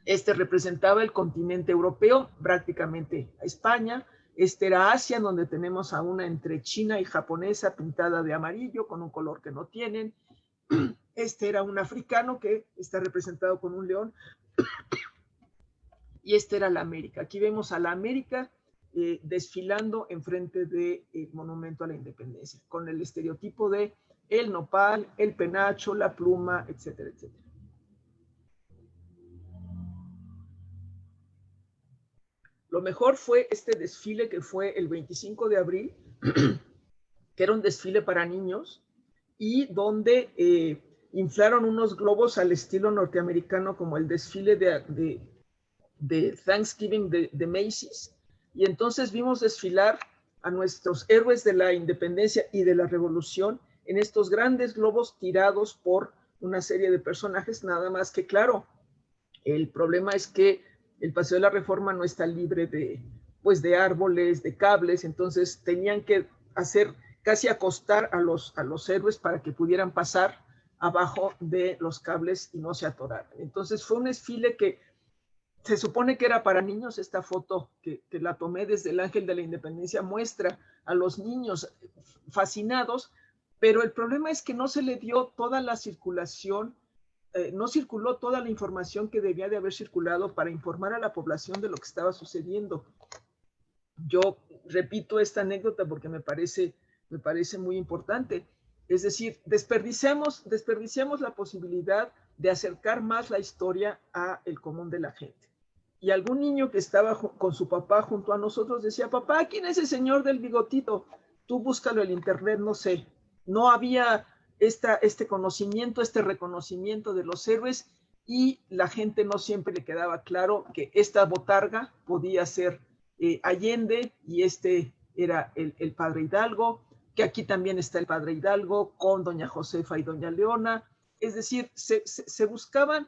Este representaba el continente europeo, prácticamente a España. Este era Asia, donde tenemos a una entre china y japonesa pintada de amarillo, con un color que no tienen. Este era un africano que está representado con un león. Y este era la América. Aquí vemos a la América desfilando enfrente del Monumento a la Independencia, con el estereotipo de el nopal, el penacho, la pluma, etcétera, etcétera. Lo mejor fue este desfile que fue el 25 de abril, que era un desfile para niños y donde inflaron unos globos al estilo norteamericano como el desfile de Thanksgiving de Macy's. Y entonces vimos desfilar a nuestros héroes de la independencia y de la revolución en estos grandes globos tirados por una serie de personajes, nada más que claro, el problema es que el Paseo de la Reforma no está libre de árboles, de cables, entonces tenían que hacer casi acostar a los héroes para que pudieran pasar abajo de los cables y no se atoraran. Entonces fue un desfile que se supone que era para niños. Esta foto que la tomé desde el Ángel de la Independencia muestra a los niños fascinados, pero el problema es que no se le dio toda la circulación, no circuló toda la información que debía de haber circulado para informar a la población de lo que estaba sucediendo. Yo repito esta anécdota porque me parece muy importante. Es decir, desperdiciamos la posibilidad de acercar más la historia a el común de la gente. Y algún niño que estaba con su papá junto a nosotros decía, papá, ¿quién es el señor del bigotito? Tú búscalo en internet, no sé. No había este conocimiento, este reconocimiento de los héroes y la gente no siempre le quedaba claro que esta botarga podía ser Allende y este era el padre Hidalgo, que aquí también está el padre Hidalgo con doña Josefa y doña Leona. Es decir, se buscaban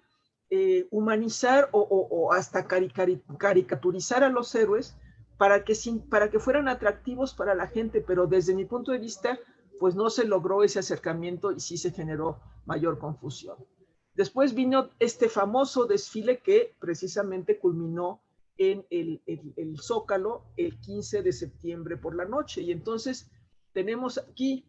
humanizar o hasta caricaturizar a los héroes para que fueran atractivos para la gente, pero desde mi punto de vista, pues no se logró ese acercamiento y sí se generó mayor confusión. Después vino este famoso desfile que precisamente culminó en el Zócalo el 15 de septiembre por la noche. Y entonces tenemos aquí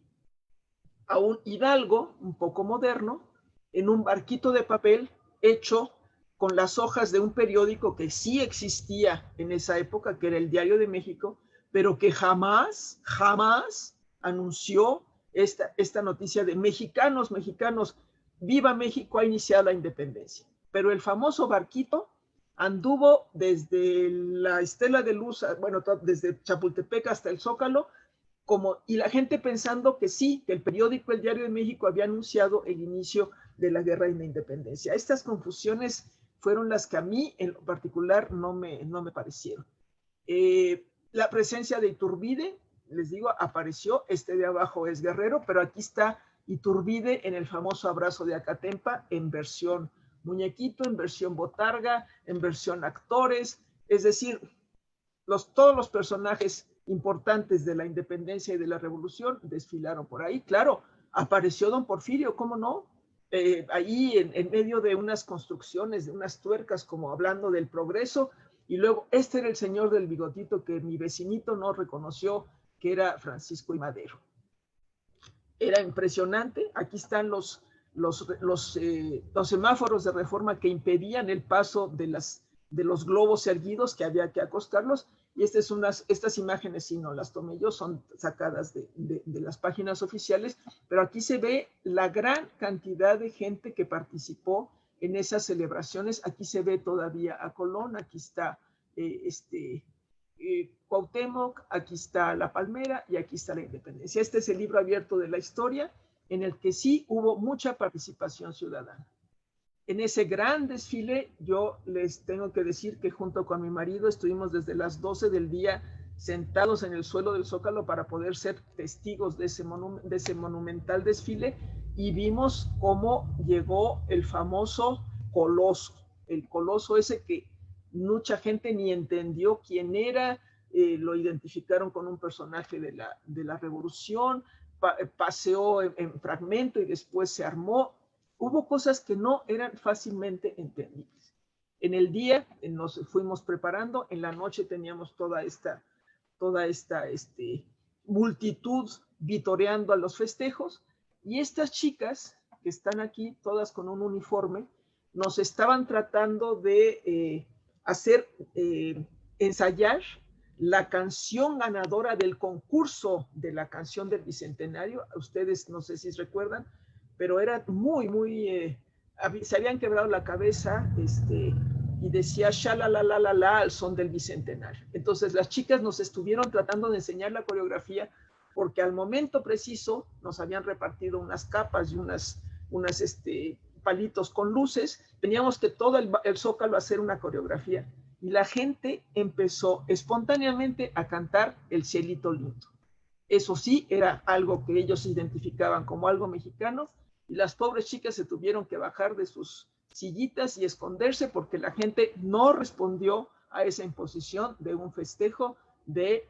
a un Hidalgo un poco moderno en un barquito de papel hecho con las hojas de un periódico que sí existía en esa época, que era el Diario de México, pero que jamás anunció esta noticia de mexicanos, viva México, ha iniciado la independencia. Pero el famoso barquito anduvo desde la Estela de Luz, bueno, desde Chapultepec hasta el Zócalo, y la gente pensando que sí, que el periódico El Diario de México había anunciado el inicio de la guerra de la independencia. Estas confusiones fueron las que a mí en lo particular no me parecieron. La presencia de Iturbide, les digo, apareció, de abajo es Guerrero, pero aquí está Iturbide en el famoso abrazo de Acatempa en versión muñequito, en versión botarga, en versión actores, es decir, todos los personajes importantes de la independencia y de la revolución desfilaron por ahí. Claro, apareció don Porfirio, ¿cómo no? Ahí en medio de unas construcciones, de unas tuercas, como hablando del progreso, y luego este era el señor del bigotito que mi vecinito no reconoció, que era Francisco I. Madero. Era impresionante. Aquí están los semáforos de Reforma que impedían el paso de los globos erguidos, que había que acostarlos. Y estas imágenes, si no las tomé yo, son sacadas de las páginas oficiales, pero aquí se ve la gran cantidad de gente que participó en esas celebraciones. Aquí se ve todavía a Colón, aquí está Cuauhtémoc, aquí está La Palmera y aquí está la Independencia. Este es el libro abierto de la historia. en el que sí hubo mucha participación ciudadana. En ese gran desfile, yo les tengo que decir que junto con mi marido estuvimos desde las 12 del día sentados en el suelo del Zócalo para poder ser testigos de ese monumental desfile, y vimos cómo llegó el famoso coloso, el coloso ese que mucha gente ni entendió quién era, lo identificaron con un personaje de la revolución, paseó en fragmento y después se armó. Hubo cosas que no eran fácilmente entendibles. En el día nos fuimos preparando, en la noche teníamos toda esta multitud vitoreando a los festejos, y estas chicas que están aquí, todas con un uniforme, nos estaban tratando de ensayar la canción ganadora del concurso de la canción del Bicentenario. Ustedes no sé si recuerdan, pero era se habían quebrado la cabeza, y decía sha-la-la-la-la-la al son del Bicentenario. Entonces las chicas nos estuvieron tratando de enseñar la coreografía, porque al momento preciso nos habían repartido unas capas y unas palitos con luces. Teníamos que todo el Zócalo hacer una coreografía, y la gente empezó espontáneamente a cantar El Cielito Lindo. Eso sí, era algo que ellos identificaban como algo mexicano, y las pobres chicas se tuvieron que bajar de sus sillitas y esconderse porque la gente no respondió a esa imposición de un festejo del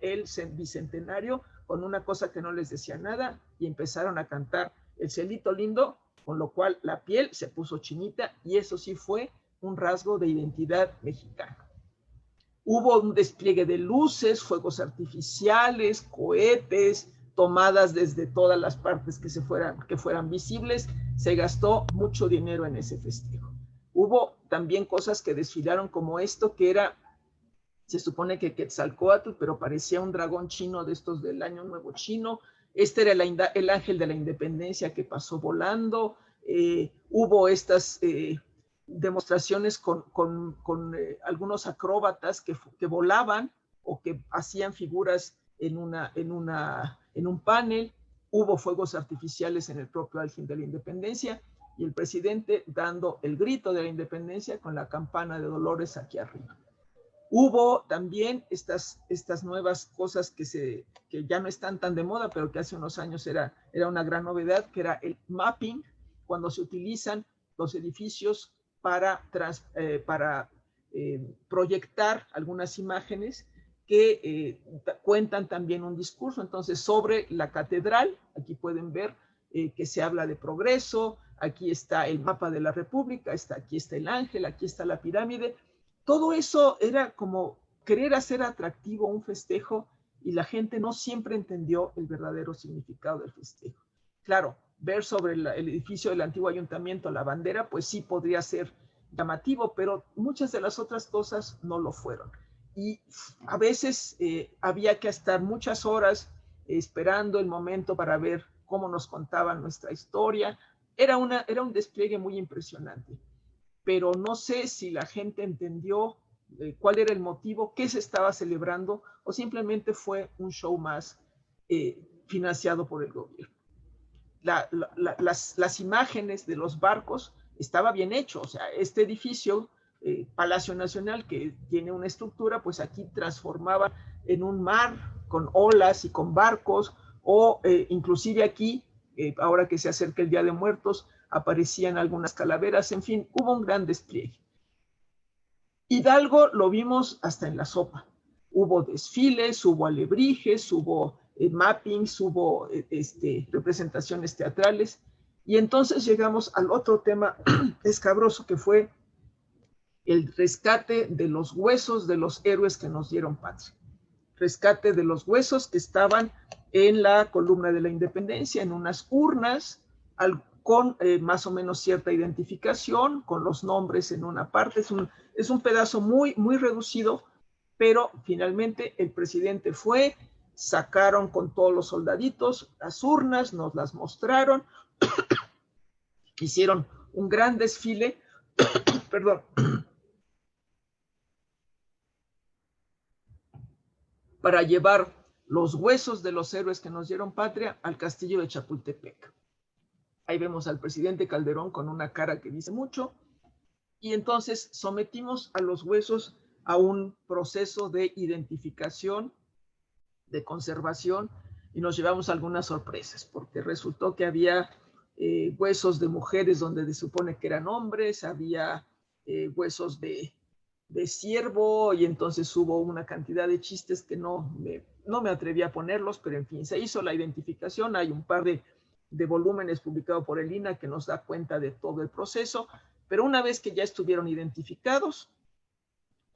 Bicentenario con una cosa que no les decía nada, y empezaron a cantar El Cielito Lindo, con lo cual la piel se puso chinita, y eso sí fue un rasgo de identidad mexicana. Hubo un despliegue de luces, fuegos artificiales, cohetes, tomadas desde todas las partes que fueran visibles. Se gastó mucho dinero en ese festejo. Hubo también cosas que desfilaron, como esto, que era, se supone que Quetzalcóatl, pero parecía un dragón chino de estos del Año Nuevo Chino. Este era el ángel de la independencia que pasó volando. Hubo estas demostraciones con algunos acróbatas que volaban o que hacían figuras en un panel. Hubo fuegos artificiales en el propio ángel de la independencia, y el presidente dando el grito de la independencia con la campana de Dolores aquí arriba. Hubo también estas nuevas cosas que ya no están tan de moda, pero que hace unos años era una gran novedad, que era el mapping, cuando se utilizan los edificios para proyectar algunas imágenes que cuentan también un discurso. Entonces, sobre la catedral, aquí pueden ver que se habla de progreso, aquí está el mapa de la República, aquí está el ángel, aquí está la pirámide. Todo eso era como querer hacer atractivo un festejo, y la gente no siempre entendió el verdadero significado del festejo. Claro, ver sobre el edificio del antiguo ayuntamiento la bandera, pues sí podría ser llamativo, pero muchas de las otras cosas no lo fueron. Y a veces había que estar muchas horas esperando el momento para ver cómo nos contaban nuestra historia. Era un despliegue muy impresionante, pero no sé si la gente entendió cuál era el motivo, qué se estaba celebrando, o simplemente fue un show más financiado por el gobierno. Las imágenes de los barcos estaba bien hecho. O sea, este edificio, Palacio Nacional, que tiene una estructura, pues aquí transformaba en un mar con olas y con barcos, o inclusive aquí, ahora que se acerca el Día de Muertos, aparecían algunas calaveras. En fin, hubo un gran despliegue. Hidalgo lo vimos hasta en la sopa. Hubo desfiles, hubo alebrijes, hubo mappings, hubo representaciones teatrales. Y entonces llegamos al otro tema escabroso, que fue el rescate de los huesos de los héroes que nos dieron patria. Rescate de los huesos que estaban en la columna de la Independencia, en unas urnas, con más o menos cierta identificación, con los nombres en una parte. Es un pedazo muy, muy reducido, pero finalmente el presidente fue, sacaron con todos los soldaditos las urnas, nos las mostraron, hicieron un gran desfile, perdón, para llevar los huesos de los héroes que nos dieron patria al castillo de Chapultepec. Ahí vemos al presidente Calderón con una cara que dice mucho. Y entonces sometimos a los huesos a un proceso de identificación, de conservación, y nos llevamos algunas sorpresas, porque resultó que había huesos de mujeres donde se supone que eran hombres, había huesos de ciervo, y entonces hubo una cantidad de chistes que no me atreví a ponerlos, pero en fin, se hizo la identificación. Hay un par de volúmenes publicados por el INAH que nos da cuenta de todo el proceso, pero una vez que ya estuvieron identificados,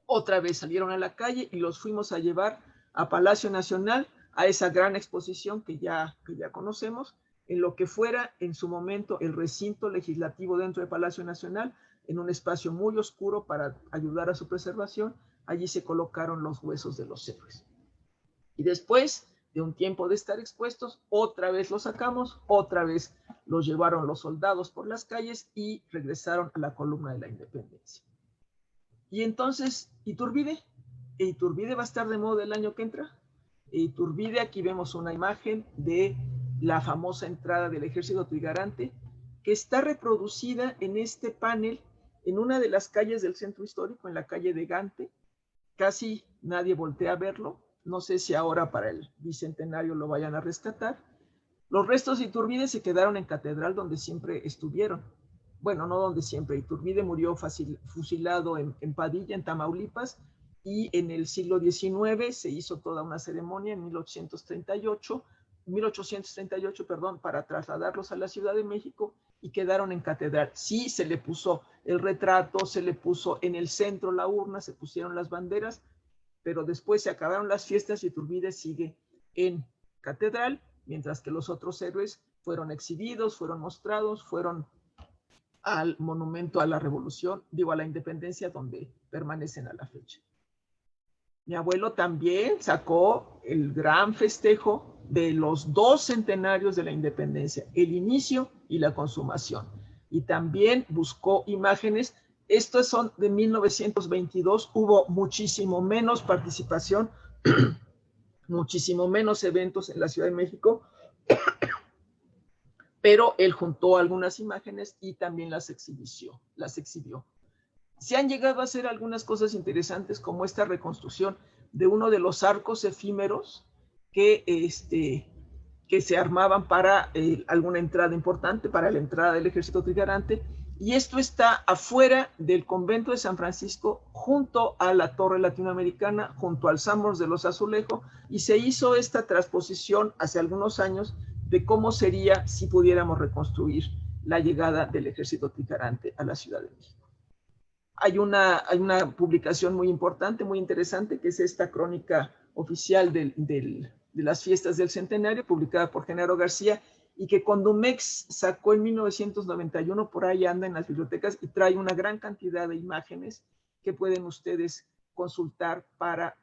otra vez salieron a la calle y los fuimos a llevar a Palacio Nacional, a esa gran exposición que ya conocemos, en lo que fuera en su momento el recinto legislativo dentro de Palacio Nacional, en un espacio muy oscuro para ayudar a su preservación. Allí se colocaron los huesos de los héroes. Y después de un tiempo de estar expuestos, otra vez los sacamos, otra vez los llevaron los soldados por las calles y regresaron a la columna de la Independencia. Y entonces, Iturbide va a estar de moda el año que entra. Iturbide, aquí vemos una imagen de la famosa entrada del Ejército Trigarante, que está reproducida en este panel en una de las calles del centro histórico, en la calle de Gante. Casi nadie voltea a verlo. No sé si ahora para el bicentenario lo vayan a rescatar. Los restos de Iturbide se quedaron en Catedral, donde siempre estuvieron. Bueno, no donde siempre. Iturbide murió fusilado en Padilla, en Tamaulipas, y en el siglo XIX se hizo toda una ceremonia en 1838, para trasladarlos a la Ciudad de México, y quedaron en Catedral. Sí, se le puso el retrato, se le puso en el centro la urna, se pusieron las banderas, pero después se acabaron las fiestas y Iturbide sigue en Catedral, mientras que los otros héroes fueron exhibidos, fueron mostrados, fueron al monumento a la revolución, a la independencia, donde permanecen a la fecha. Mi abuelo también sacó el gran festejo de los 2 centenarios de la independencia, el inicio y la consumación. Y también buscó imágenes. Estos son de 1922, hubo muchísimo menos participación, muchísimo menos eventos en la Ciudad de México, pero él juntó algunas imágenes y también las exhibió. Se han llegado a hacer algunas cosas interesantes, como esta reconstrucción de uno de los arcos efímeros que se armaban para alguna entrada importante, para la entrada del Ejército Trigarante, y esto está afuera del convento de San Francisco, junto a la Torre Latinoamericana, junto al Sambors de los Azulejos, y se hizo esta transposición hace algunos años de cómo sería si pudiéramos reconstruir la llegada del Ejército Trigarante a la Ciudad de México. Hay una publicación muy importante, muy interesante, que es esta crónica oficial de las fiestas del centenario, publicada por Genaro García, y que Condumex sacó en 1991, por ahí anda en las bibliotecas, y trae una gran cantidad de imágenes que pueden ustedes consultar para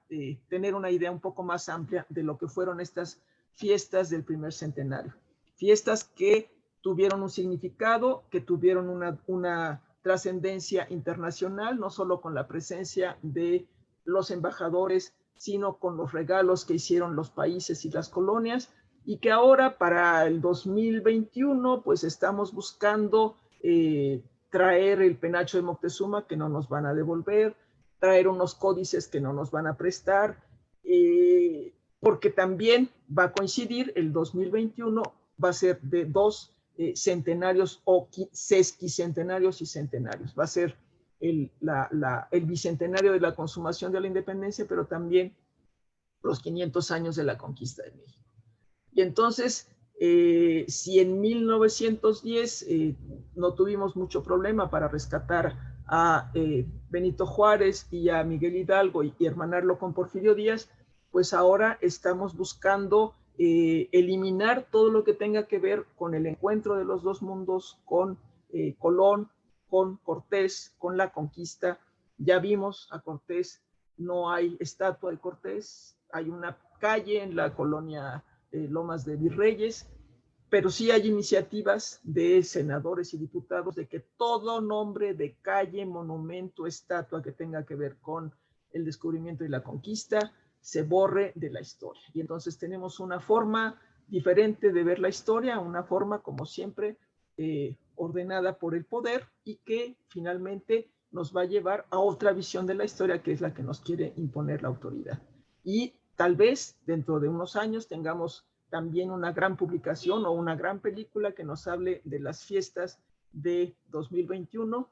tener una idea un poco más amplia de lo que fueron estas fiestas del primer centenario. Fiestas que tuvieron un significado, que tuvieron una trascendencia internacional, no solo con la presencia de los embajadores, sino con los regalos que hicieron los países y las colonias, y que ahora para el 2021 pues estamos buscando traer el penacho de Moctezuma, que no nos van a devolver, traer unos códices que no nos van a prestar, porque también va a coincidir el 2021, va a ser de 2 centenarios o sesquicentenarios y centenarios. Va a ser el bicentenario de la consumación de la independencia, pero también los 500 años de la conquista de México. Y entonces, si en 1910 no tuvimos mucho problema para rescatar a Benito Juárez y a Miguel Hidalgo y hermanarlo con Porfirio Díaz, pues ahora estamos buscando eliminar todo lo que tenga que ver con el encuentro de los dos mundos, con Colón, con Cortés, con la conquista. Ya vimos a Cortés, no hay estatua de Cortés, hay una calle en la colonia Lomas de Virreyes, pero sí hay iniciativas de senadores y diputados de que todo nombre de calle, monumento, estatua que tenga que ver con el descubrimiento y la conquista se borre de la historia. Y entonces tenemos una forma diferente de ver la historia, una forma, como siempre, ordenada por el poder y que finalmente nos va a llevar a otra visión de la historia, que es la que nos quiere imponer la autoridad. Y tal vez dentro de unos años tengamos también una gran publicación o una gran película que nos hable de las fiestas de 2021,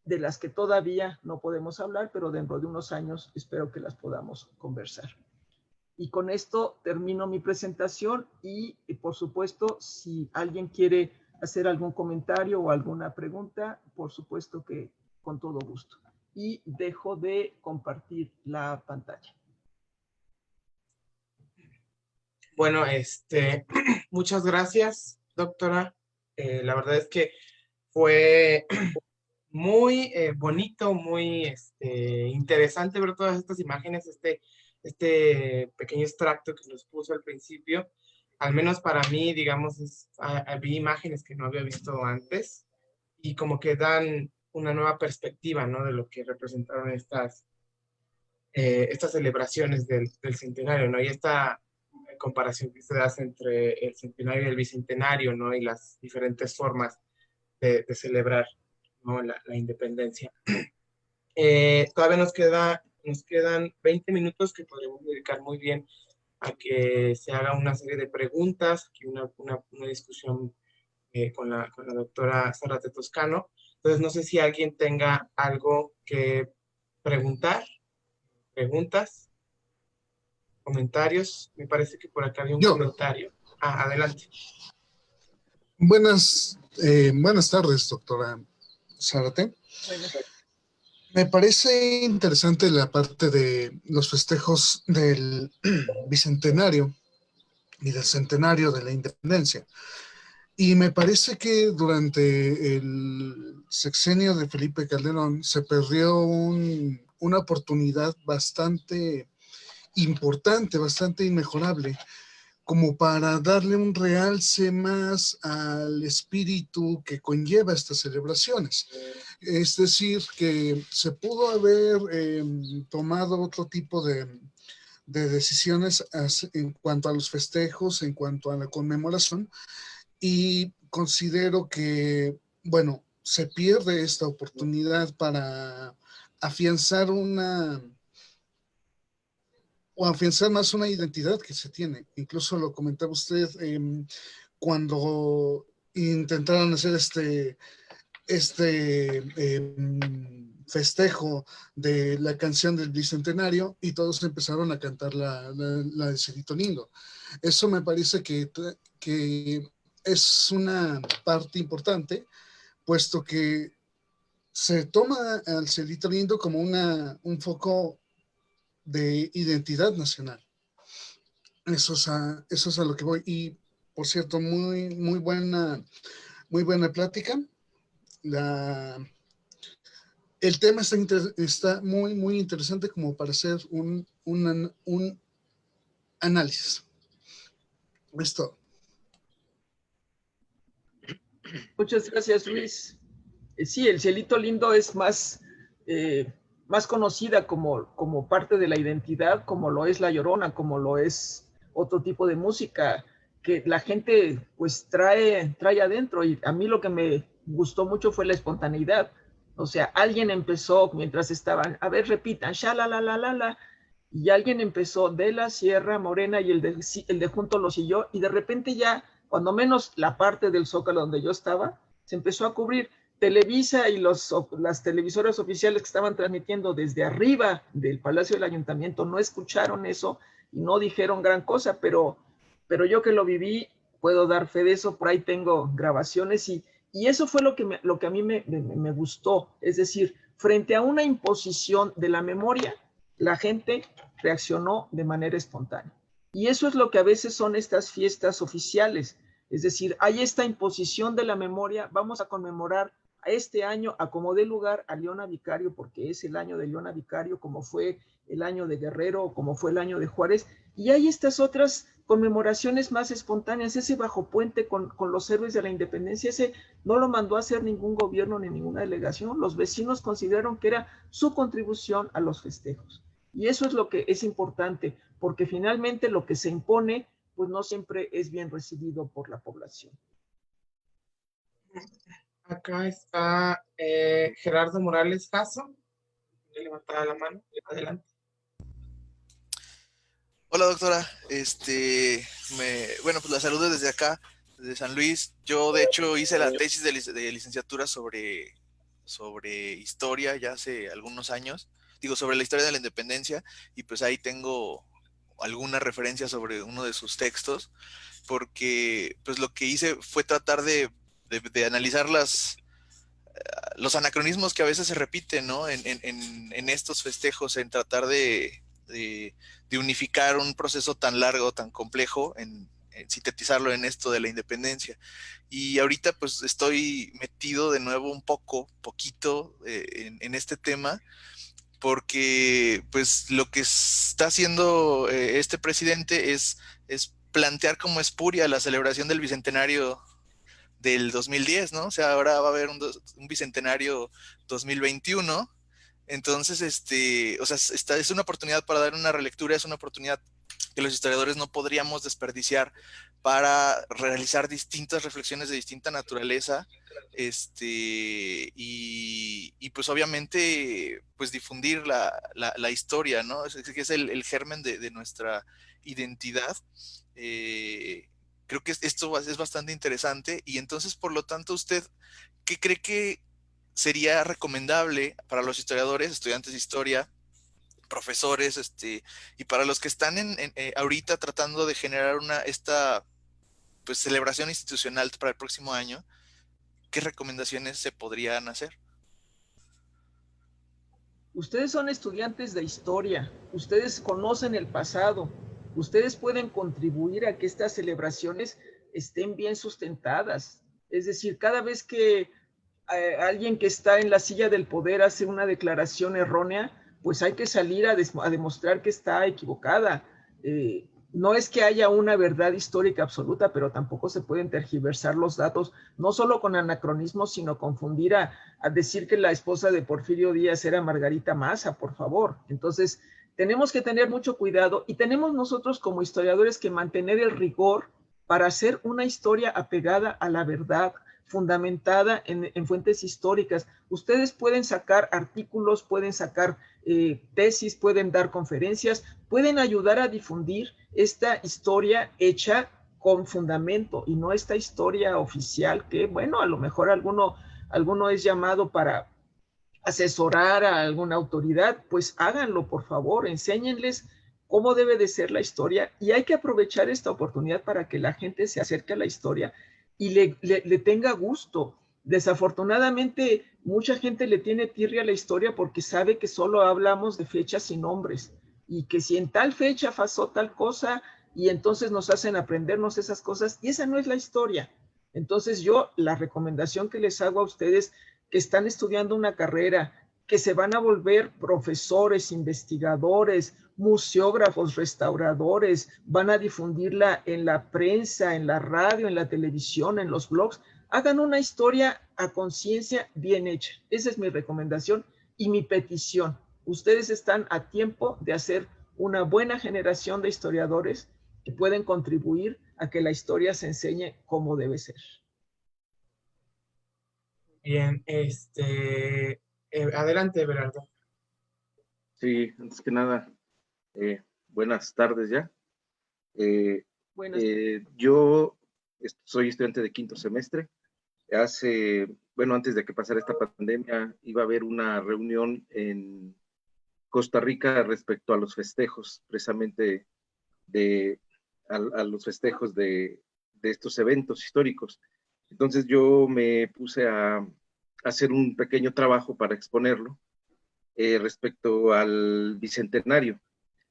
de las que todavía no podemos hablar, pero dentro de unos años espero que las podamos conversar. Y con esto termino mi presentación y por supuesto, si alguien quiere hacer algún comentario o alguna pregunta, por supuesto que con todo gusto. Y dejo de compartir la pantalla. Bueno, muchas gracias, doctora. La verdad es que fue muy bonito, muy interesante ver todas estas imágenes, este pequeño extracto que nos puso al principio. Al menos para mí, digamos, vi imágenes que no había visto antes y como que dan una nueva perspectiva, ¿no? De lo que representaron estas celebraciones del centenario, ¿no? Y esta comparación que se hace entre el centenario y el bicentenario, ¿no? Y las diferentes formas de celebrar, ¿no? La independencia. Todavía nos quedan 20 minutos que podremos dedicar muy bien a que se haga una serie de preguntas, aquí una discusión con la doctora Zárate Toscano. Entonces, no sé si alguien tenga algo que preguntar, preguntas, comentarios. Me parece que por acá había un comentario. Adelante. Buenas tardes, doctora Zárate. Me parece interesante la parte de los festejos del bicentenario y del centenario de la independencia. Y me parece que durante el sexenio de Felipe Calderón se perdió una oportunidad bastante importante, bastante inmejorable, como para darle un realce más al espíritu que conlleva estas celebraciones. Es decir, que se pudo haber tomado otro tipo de decisiones en cuanto a los festejos, en cuanto a la conmemoración, y considero que, bueno, se pierde esta oportunidad para afianzar más una identidad que se tiene. Incluso lo comentaba usted cuando intentaron hacer festejo de la canción del bicentenario y todos empezaron a cantar la de Cielito Lindo. Eso me parece que es una parte importante, puesto que se toma al Cielito Lindo como un foco de identidad nacional. Eso es a lo que voy. Y, por cierto, muy buena plática. El tema está muy interesante como para hacer un análisis. Esto. Muchas gracias, Luis. Sí, el Cielito Lindo es más conocida como parte de la identidad, como lo es La Llorona, como lo es otro tipo de música que la gente pues trae adentro. Y a mí lo que me gustó mucho fue la espontaneidad. O sea, alguien empezó mientras estaban, a ver, repitan, sha-la-la-la-la-la, y alguien empezó de la Sierra Morena y el de junto lo siguió, y de repente ya, cuando menos la parte del Zócalo donde yo estaba, se empezó a cubrir. Televisa y las televisoras oficiales que estaban transmitiendo desde arriba del Palacio del Ayuntamiento no escucharon eso y no dijeron gran cosa, pero yo que lo viví puedo dar fe de eso. Por ahí tengo grabaciones y eso fue lo que a mí me gustó. Es decir, frente a una imposición de la memoria, la gente reaccionó de manera espontánea. Y eso es lo que a veces son estas fiestas oficiales. Es decir, hay esta imposición de la memoria, vamos a conmemorar a este año, a como dé lugar a Leona Vicario, porque es el año de Leona Vicario, como fue el año de Guerrero, como fue el año de Juárez, y hay estas otras conmemoraciones más espontáneas. Ese bajo puente con los héroes de la independencia, ese no lo mandó a hacer ningún gobierno ni ninguna delegación, los vecinos consideraron que era su contribución a los festejos. Y eso es lo que es importante, porque finalmente lo que se impone pues no siempre es bien recibido por la población. Acá está Gerardo Morales Jasso. Levantada la mano. Adelante. Hola doctora, bueno, pues la saludo desde acá, desde San Luis. Yo de hecho hice la tesis de licenciatura sobre historia ya hace algunos años, digo sobre la historia de la independencia, y pues ahí tengo alguna referencia sobre uno de sus textos, porque pues lo que hice fue tratar de analizar los anacronismos que a veces se repiten, ¿no? En estos festejos, en tratar de unificar un proceso tan largo, tan complejo, en sintetizarlo en esto de la independencia. Y ahorita pues estoy metido de nuevo poquito en este tema, porque pues lo que está haciendo este presidente es plantear como espuria la celebración del bicentenario del 2010, ¿no? O sea, ahora va a haber un bicentenario 2021. Entonces, o sea, es una oportunidad para dar una relectura, es una oportunidad que los historiadores no podríamos desperdiciar para realizar distintas reflexiones de distinta naturaleza, y pues obviamente, pues difundir la historia, ¿no? Que es el germen de nuestra identidad. Creo que esto es bastante interesante, y entonces, por lo tanto, ¿usted qué cree que sería recomendable para los historiadores, estudiantes de historia, profesores, y para los que están ahorita tratando de generar esta pues celebración institucional para el próximo año? ¿Qué recomendaciones se podrían hacer? Ustedes son estudiantes de historia, ustedes conocen el pasado, ustedes pueden contribuir a que estas celebraciones estén bien sustentadas. Es decir, cada vez que alguien que está en la silla del poder hace una declaración errónea, pues hay que salir a demostrar que está equivocada. No es que haya una verdad histórica absoluta, pero tampoco se pueden tergiversar los datos, no solo con anacronismos, sino confundir a decir que la esposa de Porfirio Díaz era Margarita Maza, por favor. Entonces, tenemos que tener mucho cuidado, y tenemos nosotros como historiadores que mantener el rigor para hacer una historia apegada a la verdad, fundamentada en fuentes históricas. Ustedes pueden sacar artículos, pueden sacar tesis, pueden dar conferencias, pueden ayudar a difundir esta historia hecha con fundamento y no esta historia oficial que, bueno, a lo mejor alguno es llamado para asesorar a alguna autoridad. Pues háganlo, por favor, enséñenles cómo debe de ser la historia, y hay que aprovechar esta oportunidad para que la gente se acerque a la historia y le tenga gusto. Desafortunadamente, mucha gente le tiene tirria a la historia porque sabe que solo hablamos de fechas y nombres, y que si en tal fecha pasó tal cosa, y entonces nos hacen aprendernos esas cosas, y esa no es la historia. Entonces yo, la recomendación que les hago a ustedes que están estudiando una carrera, que se van a volver profesores, investigadores, museógrafos, restauradores, van a difundirla en la prensa, en la radio, en la televisión, en los blogs, hagan una historia a conciencia bien hecha. Esa es mi recomendación y mi petición. Ustedes están a tiempo de hacer una buena generación de historiadores que pueden contribuir a que la historia se enseñe como debe ser. Bien, adelante, Everardo. Sí, antes que nada, buenas tardes ya. Yo soy estudiante de quinto semestre. Antes de que pasara esta pandemia, iba a haber una reunión en Costa Rica respecto a los festejos, precisamente a los festejos de estos eventos históricos. Entonces yo me puse a hacer un pequeño trabajo para exponerlo respecto al bicentenario,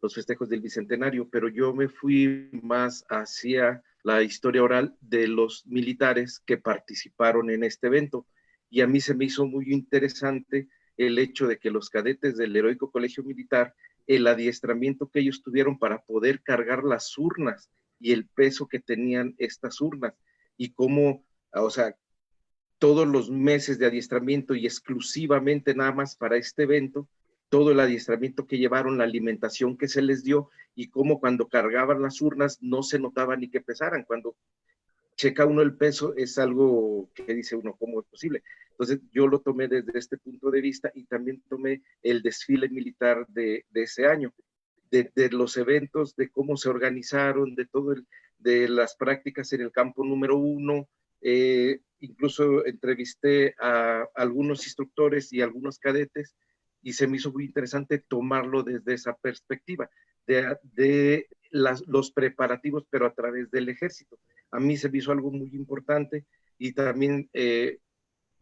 los festejos del bicentenario, pero yo me fui más hacia la historia oral de los militares que participaron en este evento, y a mí se me hizo muy interesante el hecho de que los cadetes del Heroico Colegio Militar, el adiestramiento que ellos tuvieron para poder cargar las urnas y el peso que tenían estas urnas, y cómo, o sea, todos los meses de adiestramiento y exclusivamente nada más para este evento, todo el adiestramiento que llevaron, la alimentación que se les dio, y cómo cuando cargaban las urnas no se notaba ni que pesaran. Cuando checa uno el peso, es algo que dice uno, ¿cómo es posible? Entonces yo lo tomé desde este punto de vista y también tomé el desfile militar de ese año, de los eventos, de cómo se organizaron, de todo de las prácticas en el campo número 1. Incluso entrevisté a algunos instructores y algunos cadetes y se me hizo muy interesante tomarlo desde esa perspectiva, de los preparativos, pero a través del ejército. A mí se me hizo algo muy importante y también,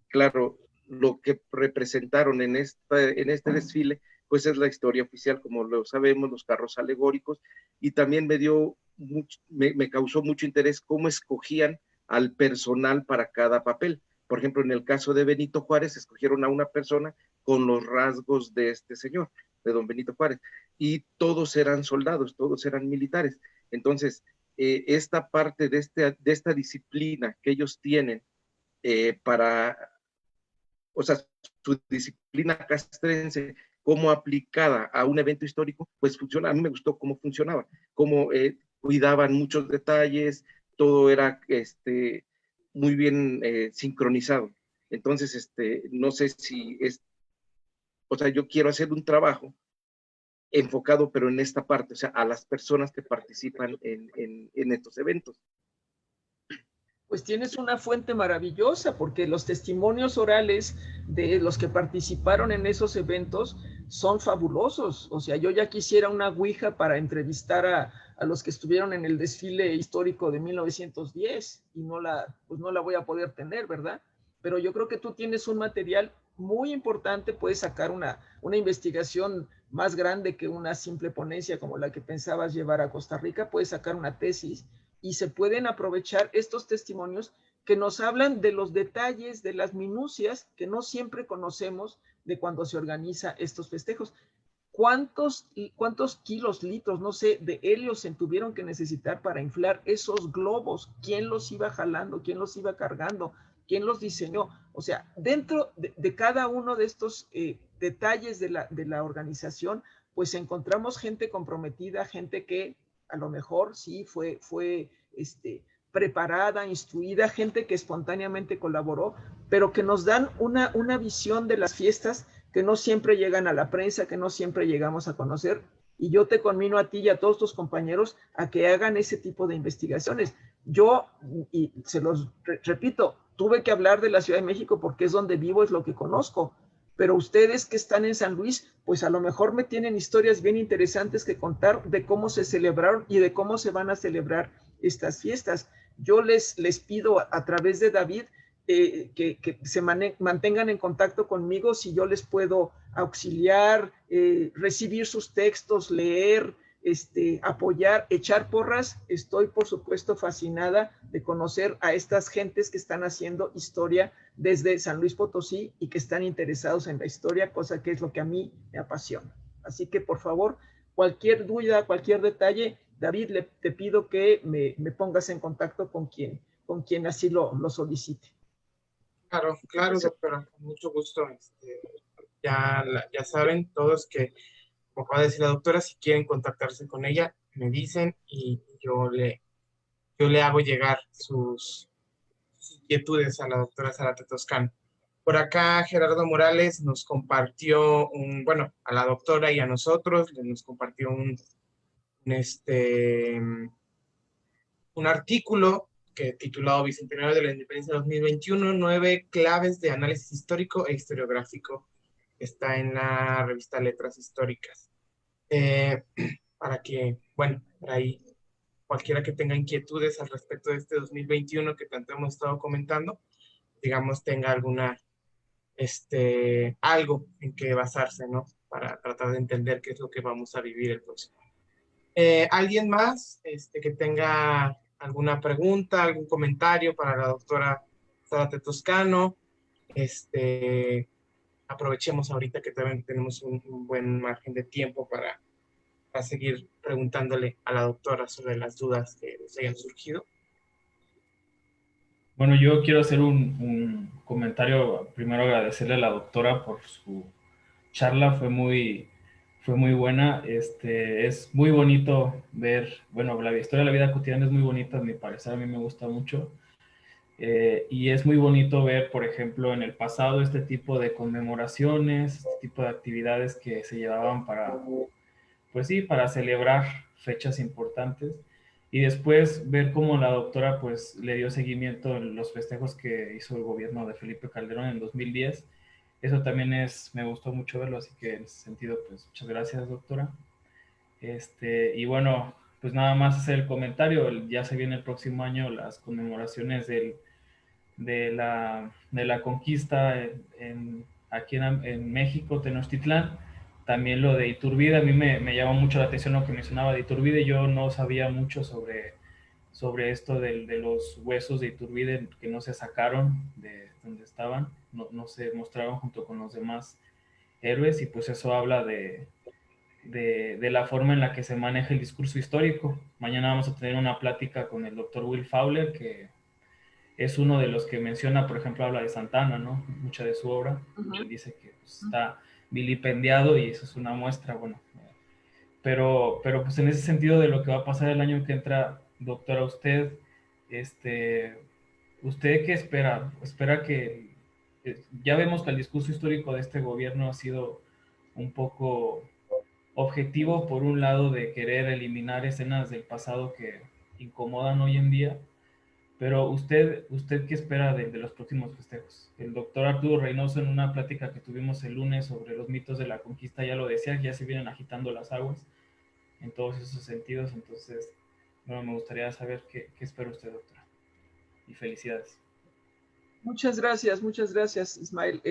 claro, lo que representaron en este desfile, pues es la historia oficial, como lo sabemos, los carros alegóricos, y también me causó mucho interés cómo escogían al personal para cada papel. Por ejemplo, en el caso de Benito Juárez, escogieron a una persona con los rasgos de este señor, de don Benito Juárez, y todos eran soldados, todos eran militares. Entonces, esta parte de esta disciplina que ellos tienen o sea, su disciplina castrense, como aplicada a un evento histórico, pues funciona. A mí me gustó cómo funcionaba, cómo cuidaban muchos detalles, todo era muy bien sincronizado. Entonces, no sé si o sea, yo quiero hacer un trabajo enfocado, pero en esta parte, o sea, a las personas que participan en estos eventos. Pues tienes una fuente maravillosa, porque los testimonios orales de los que participaron en esos eventos son fabulosos. O sea, yo ya quisiera una ouija para entrevistar a los que estuvieron en el desfile histórico de 1910 y pues no la voy a poder tener, ¿verdad? Pero yo creo que tú tienes un material muy importante, puedes sacar una investigación más grande que una simple ponencia como la que pensabas llevar a Costa Rica, puedes sacar una tesis y se pueden aprovechar estos testimonios que nos hablan de los detalles, de las minucias que no siempre conocemos de cuando se organiza estos festejos. ¿Cuántos kilos, litros, no sé, de helio se tuvieron que necesitar para inflar esos globos? ¿Quién los iba jalando? ¿Quién los iba cargando? ¿Quién los diseñó? O sea, dentro de cada uno de estos detalles de la organización, pues encontramos gente comprometida, gente que a lo mejor sí fue preparada, instruida, gente que espontáneamente colaboró, pero que nos dan una visión de las fiestas que no siempre llegan a la prensa, que no siempre llegamos a conocer. Y yo te conmino a ti y a todos tus compañeros a que hagan ese tipo de investigaciones. Yo, y se los repito, tuve que hablar de la Ciudad de México porque es donde vivo, es lo que conozco. Pero ustedes que están en San Luis, pues a lo mejor me tienen historias bien interesantes que contar de cómo se celebraron y de cómo se van a celebrar estas fiestas. Yo les pido a través de David que se mantengan en contacto conmigo, si yo les puedo auxiliar, recibir sus textos, leer, apoyar, echar porras. Estoy, por supuesto, fascinada de conocer a estas gentes que están haciendo historia desde San Luis Potosí y que están interesados en la historia, cosa que es lo que a mí me apasiona. Así que, por favor, cualquier duda, cualquier detalle, David, te pido que me pongas en contacto con quien así lo solicite. Claro, doctora, con mucho gusto. Ya saben todos que, como acaba de decir la doctora, si quieren contactarse con ella, me dicen y yo le hago llegar sus inquietudes a la doctora Zárate Toscano. Por acá Gerardo Morales nos compartió a la doctora y a nosotros nos compartió un artículo titulado Bicentenario de la Independencia 2021, 9 claves de análisis histórico e historiográfico. Está en la revista Letras Históricas. Para que, por ahí, cualquiera que tenga inquietudes al respecto de este 2021 que tanto hemos estado comentando, digamos, tenga algo en que basarse, ¿no? Para tratar de entender qué es lo que vamos a vivir el próximo. ¿Alguien más que tenga alguna pregunta, algún comentario para la doctora Zárate Toscano? Aprovechemos ahorita que también tenemos un buen margen de tiempo para seguir preguntándole a la doctora sobre las dudas que les hayan surgido. Bueno, yo quiero hacer un comentario. Primero agradecerle a la doctora por su charla, fue muy buena. Es muy bonito ver, la historia de la vida cotidiana es muy bonita, a mi parecer, a mí me gusta mucho. Y es muy bonito ver, por ejemplo, en el pasado este tipo de conmemoraciones, este tipo de actividades que se llevaban para, pues sí, para celebrar fechas importantes. Y después ver cómo la doctora pues le dio seguimiento en los festejos que hizo el gobierno de Felipe Calderón en 2010. Eso también me gustó mucho verlo, así que en ese sentido, pues muchas gracias, doctora. Y bueno, pues nada más hacer el comentario, ya se viene el próximo año las conmemoraciones de la conquista aquí en México, Tenochtitlán. También lo de Iturbide, a mí me llamó mucho la atención lo que mencionaba de Iturbide. Yo no sabía mucho sobre esto de los huesos de Iturbide que no se sacaron de donde estaban, no se mostraron junto con los demás héroes, y pues eso habla de la forma en la que se maneja el discurso histórico. Mañana vamos a tener una plática con el doctor Will Fowler, que es uno de los que menciona, por ejemplo, habla de Santana, ¿no? Mucha de su obra. Él dice que pues, está vilipendiado y eso es una muestra, bueno. Pero pues en ese sentido de lo que va a pasar el año que entra, doctora, usted, ¿usted qué espera? ¿Espera que, ya vemos que el discurso histórico de este gobierno ha sido un poco objetivo, por un lado, de querer eliminar escenas del pasado que incomodan hoy en día? Pero usted ¿qué espera de los próximos festejos? El doctor Arturo Reynoso, en una plática que tuvimos el lunes sobre los mitos de la conquista, ya lo decía, que ya se vienen agitando las aguas en todos esos sentidos. Entonces, bueno, me gustaría saber qué espera usted, doctora. Y felicidades. Muchas gracias, Ismael.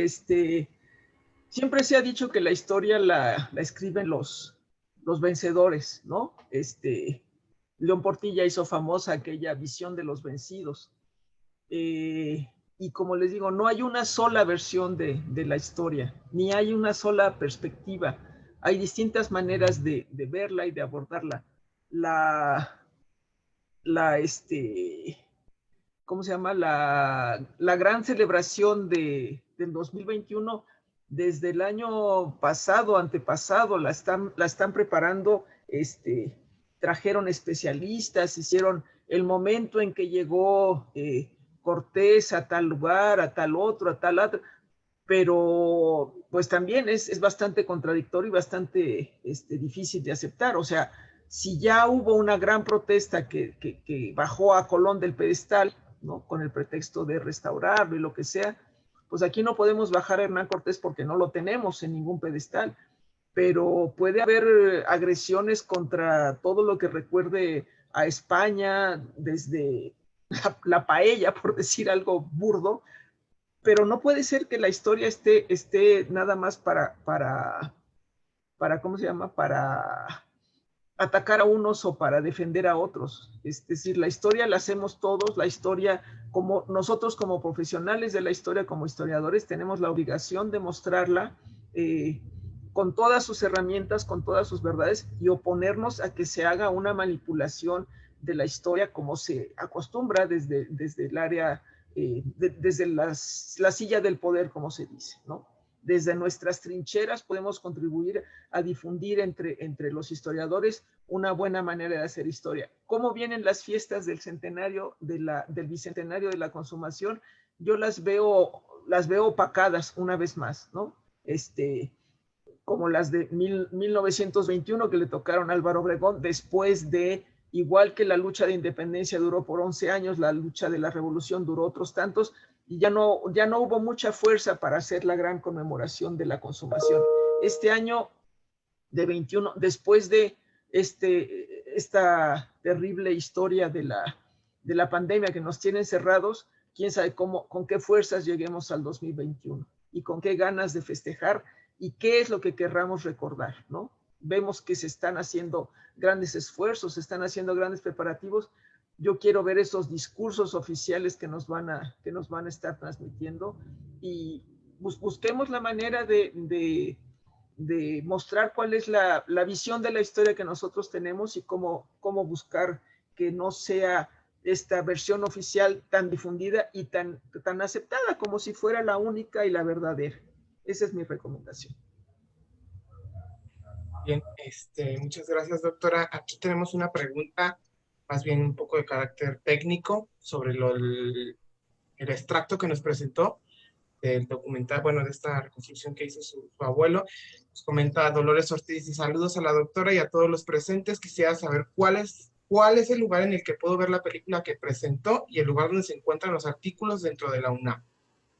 Siempre se ha dicho que la historia la escriben los vencedores, ¿no? León Portilla hizo famosa aquella visión de los vencidos. Y como les digo, no hay una sola versión de la historia, ni hay una sola perspectiva. Hay distintas maneras de verla y de abordarla. ¿Cómo se llama? La gran celebración del 2021, desde el año pasado, antepasado, la están preparando, trajeron especialistas, hicieron el momento en que llegó Cortés a tal lugar, a tal otro, pero pues también es bastante contradictorio y bastante difícil de aceptar. O sea, si ya hubo una gran protesta que bajó a Colón del pedestal, ¿no? Con el pretexto de restaurarlo y lo que sea, pues aquí no podemos bajar a Hernán Cortés porque no lo tenemos en ningún pedestal, pero puede haber agresiones contra todo lo que recuerde a España, desde la paella, por decir algo burdo, pero no puede ser que la historia esté nada más para, ¿cómo se llama? Para atacar a unos o para defender a otros. Es decir, la historia la hacemos todos, la historia, como nosotros como profesionales de la historia, como historiadores, tenemos la obligación de mostrarla con todas sus herramientas, con todas sus verdades, y oponernos a que se haga una manipulación de la historia como se acostumbra desde el área, desde la silla del poder, como se dice, ¿no? Desde nuestras trincheras podemos contribuir a difundir entre los historiadores una buena manera de hacer historia. ¿Cómo vienen las fiestas del centenario, del bicentenario de la consumación? Yo las veo opacadas una vez más, ¿no? Como las de 1921 que le tocaron a Álvaro Obregón, después de, igual que la lucha de independencia duró por 11 años, la lucha de la revolución duró otros tantos, y ya no hubo mucha fuerza para hacer la gran conmemoración de la consumación. Este año de 21, después de esta terrible historia de la pandemia que nos tiene encerrados, quién sabe con qué fuerzas lleguemos al 2021 y con qué ganas de festejar y qué es lo que querramos recordar, ¿no? Vemos que se están haciendo grandes esfuerzos, se están haciendo grandes preparativos. Yo quiero ver esos discursos oficiales que nos van a estar transmitiendo, y busquemos la manera de mostrar cuál es la visión de la historia que nosotros tenemos y cómo buscar que no sea esta versión oficial tan difundida y tan aceptada como si fuera la única y la verdadera. Esa es mi recomendación. Bien, muchas gracias, doctora. Aquí tenemos una pregunta, más bien un poco de carácter técnico, sobre extracto que nos presentó del documental, bueno, de esta reconstrucción que hizo su abuelo. Nos comenta Dolores Ortiz, y saludos a la doctora y a todos los presentes. Quisiera saber cuál es el lugar en el que puedo ver la película que presentó y el lugar donde se encuentran los artículos dentro de la UNAM.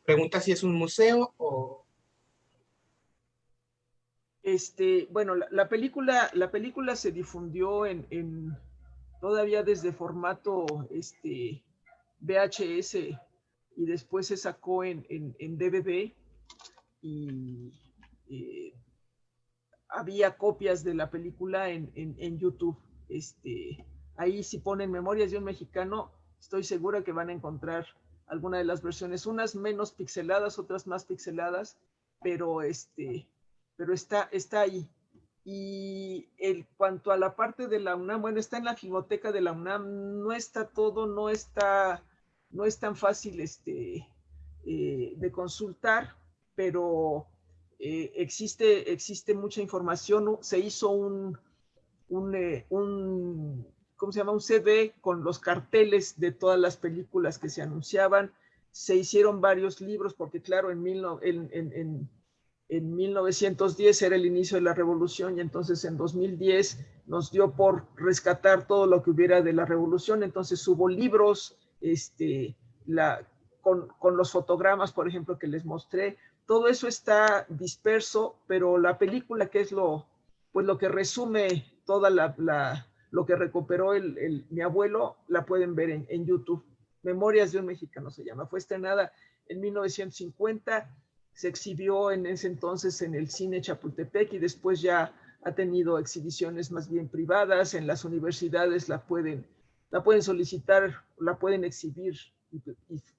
Pregunta si es un museo o... Bueno, la película se difundió todavía desde formato VHS, y después se sacó en DVD, y había copias de la película en YouTube. Ahí, si ponen Memorias de un Mexicano, estoy segura que van a encontrar alguna de las versiones, unas menos pixeladas, otras más pixeladas, pero está ahí. Y en cuanto a la parte de la UNAM, bueno, está en la Filmoteca de la UNAM, no está todo, no es tan fácil de consultar, pero existe mucha información. Se hizo ¿cómo se llama? Un CD con los carteles de todas las películas que se anunciaban. Se hicieron varios libros, porque claro, en 1910 era el inicio de la revolución, y entonces en 2010 nos dio por rescatar todo lo que hubiera de la revolución. Entonces hubo libros con los fotogramas, por ejemplo, que les mostré. Todo eso está disperso, pero la película, que es lo que resume toda lo que recuperó mi abuelo, la pueden ver en YouTube. Memorias de un Mexicano se llama. Fue estrenada en 1950, se exhibió en ese entonces en el Cine Chapultepec, y después ya ha tenido exhibiciones más bien privadas. En las universidades la pueden solicitar, la pueden exhibir, y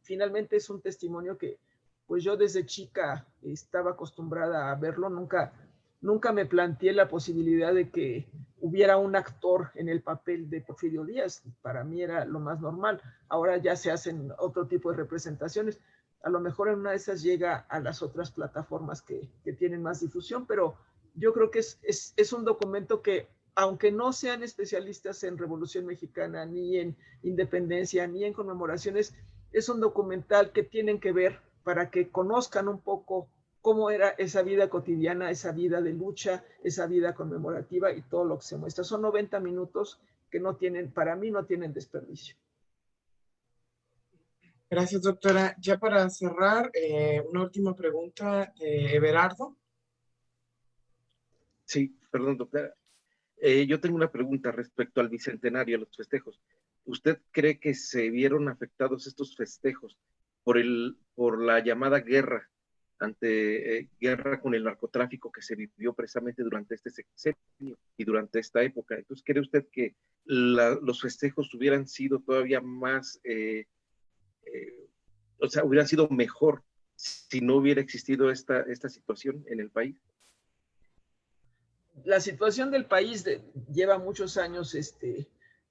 finalmente es un testimonio que pues yo desde chica estaba acostumbrada a verlo. Nunca me planteé la posibilidad de que hubiera un actor en el papel de Porfirio Díaz. Para mí era lo más normal. Ahora ya se hacen otro tipo de representaciones. A lo mejor en una de esas llega a las otras plataformas que tienen más difusión, pero yo creo que es un documento que, aunque no sean especialistas en Revolución Mexicana, ni en independencia, ni en conmemoraciones, es un documental que tienen que ver para que conozcan un poco cómo era esa vida cotidiana, esa vida de lucha, esa vida conmemorativa, y todo lo que se muestra. Son 90 minutos que para mí no tienen desperdicio. Gracias, doctora. Ya para cerrar, una última pregunta de Everardo. Sí, perdón, doctora. Yo tengo una pregunta respecto al bicentenario, a los festejos. ¿Usted cree que se vieron afectados estos festejos por la llamada guerra guerra con el narcotráfico que se vivió precisamente durante este sexenio y durante esta época? Entonces, ¿cree usted que los festejos hubieran sido todavía más, o sea, hubieran sido mejor si no hubiera existido esta situación en el país? La situación del país lleva muchos años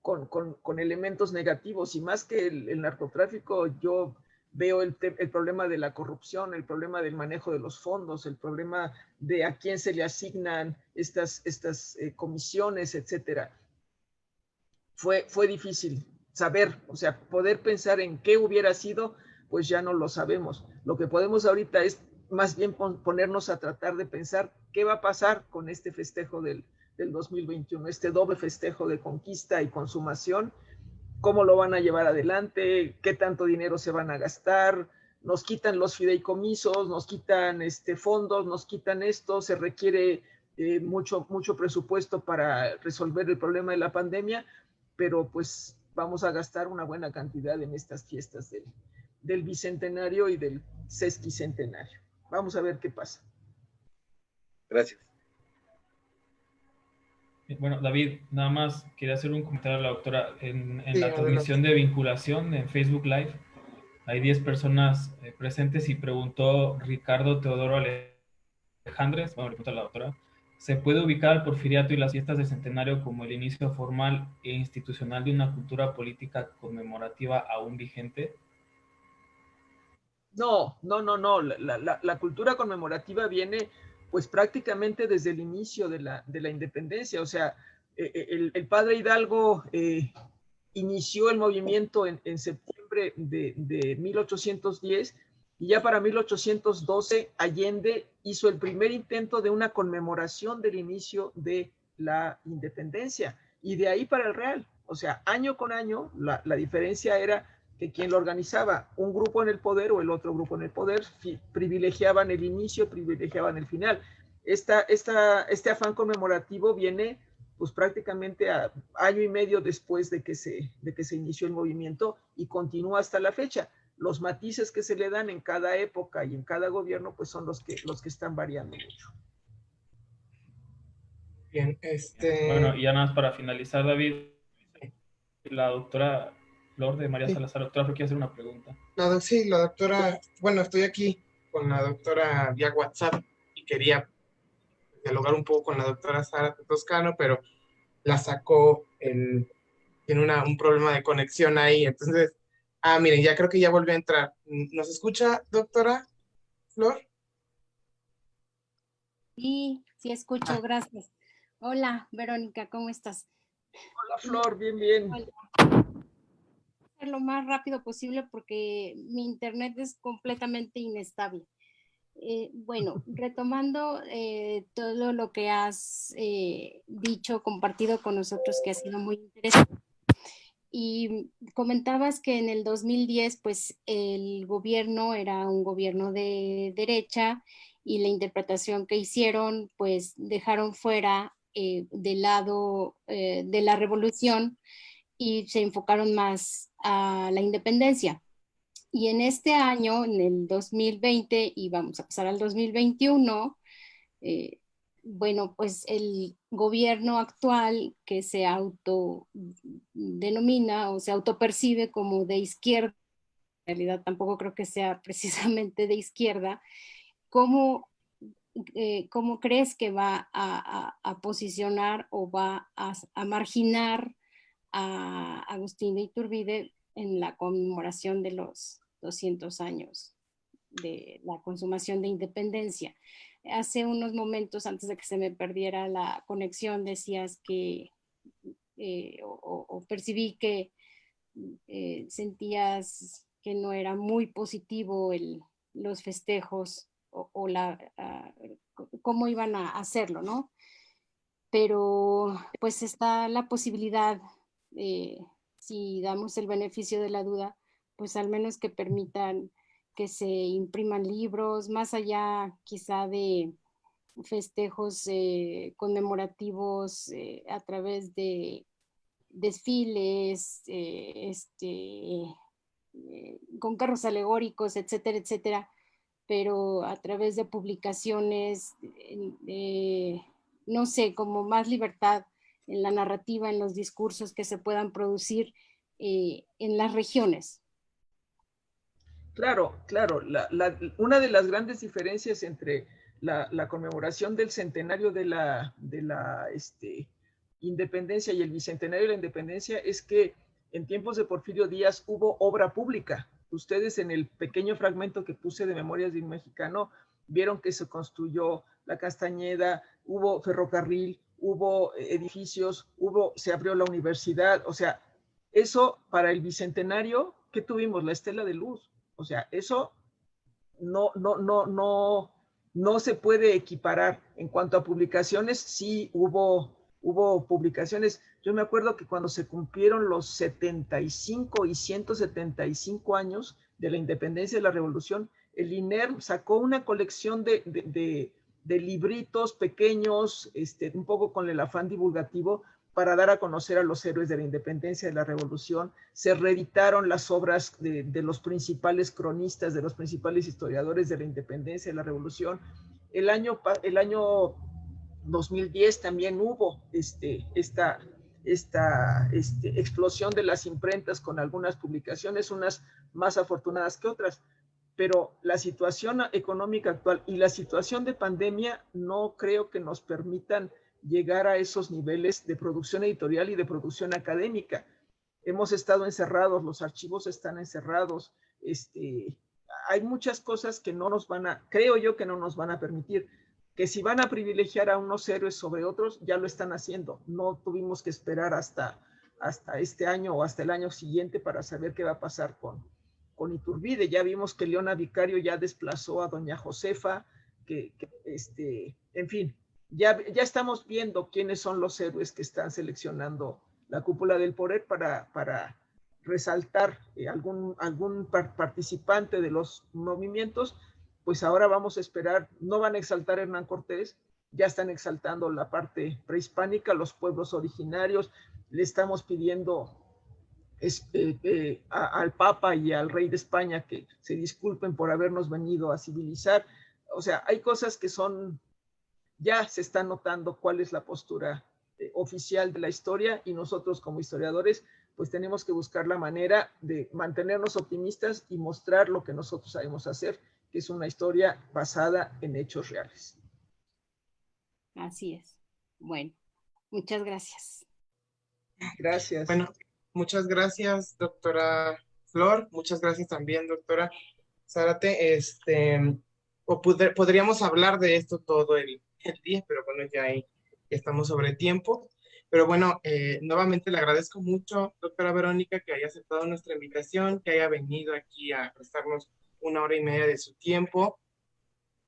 con elementos negativos, y más que el narcotráfico, yo veo el problema de la corrupción, el problema del manejo de los fondos, el problema de a quién se le asignan estas comisiones, etcétera. Fue difícil saber, o sea, poder pensar en qué hubiera sido, pues ya no lo sabemos. Lo que podemos ahorita es más bien ponernos a tratar de pensar qué va a pasar con este festejo del 2021, este doble festejo de conquista y consumación. ¿Cómo lo van a llevar adelante? ¿Qué tanto dinero se van a gastar? Nos quitan los fideicomisos, nos quitan fondos, nos quitan esto. Se requiere mucho presupuesto para resolver el problema de la pandemia, pero pues vamos a gastar una buena cantidad en estas fiestas del bicentenario y del sesquicentenario. Vamos a ver qué pasa. Gracias. Bueno, David, nada más quería hacer un comentario a la doctora. En Sí, la transmisión de vinculación en Facebook Live hay 10 personas presentes, y preguntó Ricardo Teodoro Alejandres, bueno, le pregunta a la doctora, ¿se puede ubicar al porfiriato y las fiestas del centenario como el inicio formal e institucional de una cultura política conmemorativa aún vigente? No. La cultura conmemorativa viene pues prácticamente desde el inicio de la independencia. O sea, el padre Hidalgo inició el movimiento en septiembre noviembre de 1810, y ya para 1812 Allende hizo el primer intento de una conmemoración del inicio de la independencia, y de ahí para el Real. O sea, año con año, la diferencia era que quien lo organizaba, un grupo en el poder o el otro grupo en el poder, privilegiaban el inicio, privilegiaban el final. Este afán conmemorativo viene pues prácticamente a año y medio después de que se inició el movimiento y continúa hasta la fecha. Los matices que se le dan en cada época y en cada gobierno pues son los que están variando mucho. Bien, Bueno, y ya nada más para finalizar, David, la doctora Flor de María Salazar, doctora Flor, quiere hacer una pregunta. Sí, la doctora, bueno, estoy aquí con la doctora vía WhatsApp y quería dialogar un poco con la doctora Sara Toscano, pero la sacó, tiene un problema de conexión ahí, entonces, miren, ya creo que ya volvió a entrar. ¿Nos escucha, doctora Flor? Sí, sí escucho, gracias. Hola, Verónica, ¿cómo estás? Hola, Flor, bien, bien. Hola. Lo más rápido posible porque mi internet es completamente inestable. Bueno, retomando todo lo que has dicho, compartido con nosotros, que ha sido muy interesante. Y comentabas que en el 2010, pues el gobierno era un gobierno de derecha y la interpretación que hicieron, pues dejaron fuera del lado de la revolución y se enfocaron más a la independencia. Y en este año, en el 2020, y vamos a pasar al 2021, bueno, pues el gobierno actual que se autodenomina o se autopercibe como de izquierda, en realidad tampoco creo que sea precisamente de izquierda, ¿cómo crees que va a posicionar o va a marginar a Agustín de Iturbide en la conmemoración de los 200 años de la consumación de independencia? Hace unos momentos, antes de que se me perdiera la conexión, decías que, o percibí que sentías que no era muy positivo los festejos o cómo iban a hacerlo, ¿no? Pero pues está la posibilidad, si damos el beneficio de la duda, pues al menos que permitan que se impriman libros, más allá quizá de festejos conmemorativos a través de desfiles, con carros alegóricos, etcétera, etcétera, pero a través de publicaciones, no sé, como más libertad en la narrativa, en los discursos que se puedan producir en las regiones. Claro, claro. Una de las grandes diferencias entre la conmemoración del centenario de la independencia y el bicentenario de la independencia es que en tiempos de Porfirio Díaz hubo obra pública. Ustedes en el pequeño fragmento que puse de Memorias de un Mexicano vieron que se construyó la Castañeda, hubo ferrocarril, hubo edificios, se abrió la universidad. O sea, eso para el bicentenario, ¿qué tuvimos? La estela de luz. O sea, eso no se puede equiparar. En cuanto a publicaciones, sí hubo publicaciones. Yo me acuerdo que cuando se cumplieron los 75 y 175 años de la independencia de la revolución, el INER sacó una colección de libritos pequeños, un poco con el afán divulgativo, para dar a conocer a los héroes de la independencia, de la revolución. Se reeditaron las obras de los principales cronistas, de los principales historiadores de la independencia, de la revolución. El año 2010 también hubo esta explosión de las imprentas con algunas publicaciones, unas más afortunadas que otras, pero la situación económica actual y la situación de pandemia no creo que nos permitan llegar a esos niveles de producción editorial y de producción académica. Hemos estado encerrados, los archivos están encerrados, hay muchas cosas que no nos creo yo que no nos van a permitir, que si van a privilegiar a unos héroes sobre otros, ya lo están haciendo. No tuvimos que esperar hasta hasta este año o hasta el año siguiente para saber qué va a pasar con Iturbide. Ya vimos que Leona Vicario ya desplazó a doña Josefa, en fin, ya estamos viendo quiénes son los héroes que están seleccionando la cúpula del poder para resaltar algún participante de los movimientos. Pues ahora vamos a esperar, no van a exaltar a Hernán Cortés, ya están exaltando la parte prehispánica, los pueblos originarios. Le estamos pidiendo al Papa y al Rey de España que se disculpen por habernos venido a civilizar. O sea, hay cosas que ya se está notando cuál es la postura oficial de la historia, y nosotros como historiadores pues tenemos que buscar la manera de mantenernos optimistas y mostrar lo que nosotros sabemos hacer, que es una historia basada en hechos reales. Así es. Bueno, muchas gracias. Gracias. Bueno, muchas gracias, doctora Flor. Muchas gracias también, doctora Zárate. Podríamos hablar de esto todo el día, pero bueno, ya estamos sobre tiempo. Pero bueno, nuevamente le agradezco mucho, doctora Verónica, que haya aceptado nuestra invitación, que haya venido aquí a prestarnos 1 hora y media de su tiempo.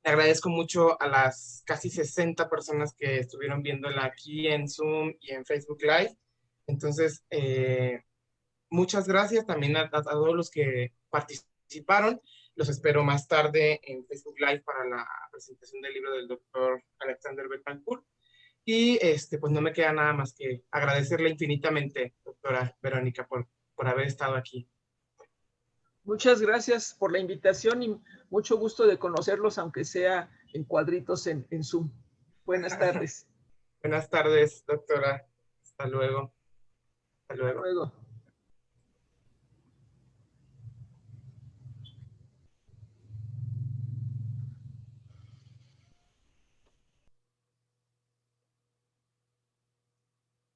Le agradezco mucho a las casi 60 personas que estuvieron viéndola aquí en Zoom y en Facebook Live. Entonces, muchas gracias también a todos los que participaron. Los espero más tarde en Facebook Live para la presentación del libro del doctor Alexander Betancourt. Y pues no me queda nada más que agradecerle infinitamente, doctora Verónica, por haber estado aquí. Muchas gracias por la invitación y mucho gusto de conocerlos, aunque sea en cuadritos en Zoom. Buenas tardes. Buenas tardes, doctora. Hasta luego. Hasta luego. Hasta luego.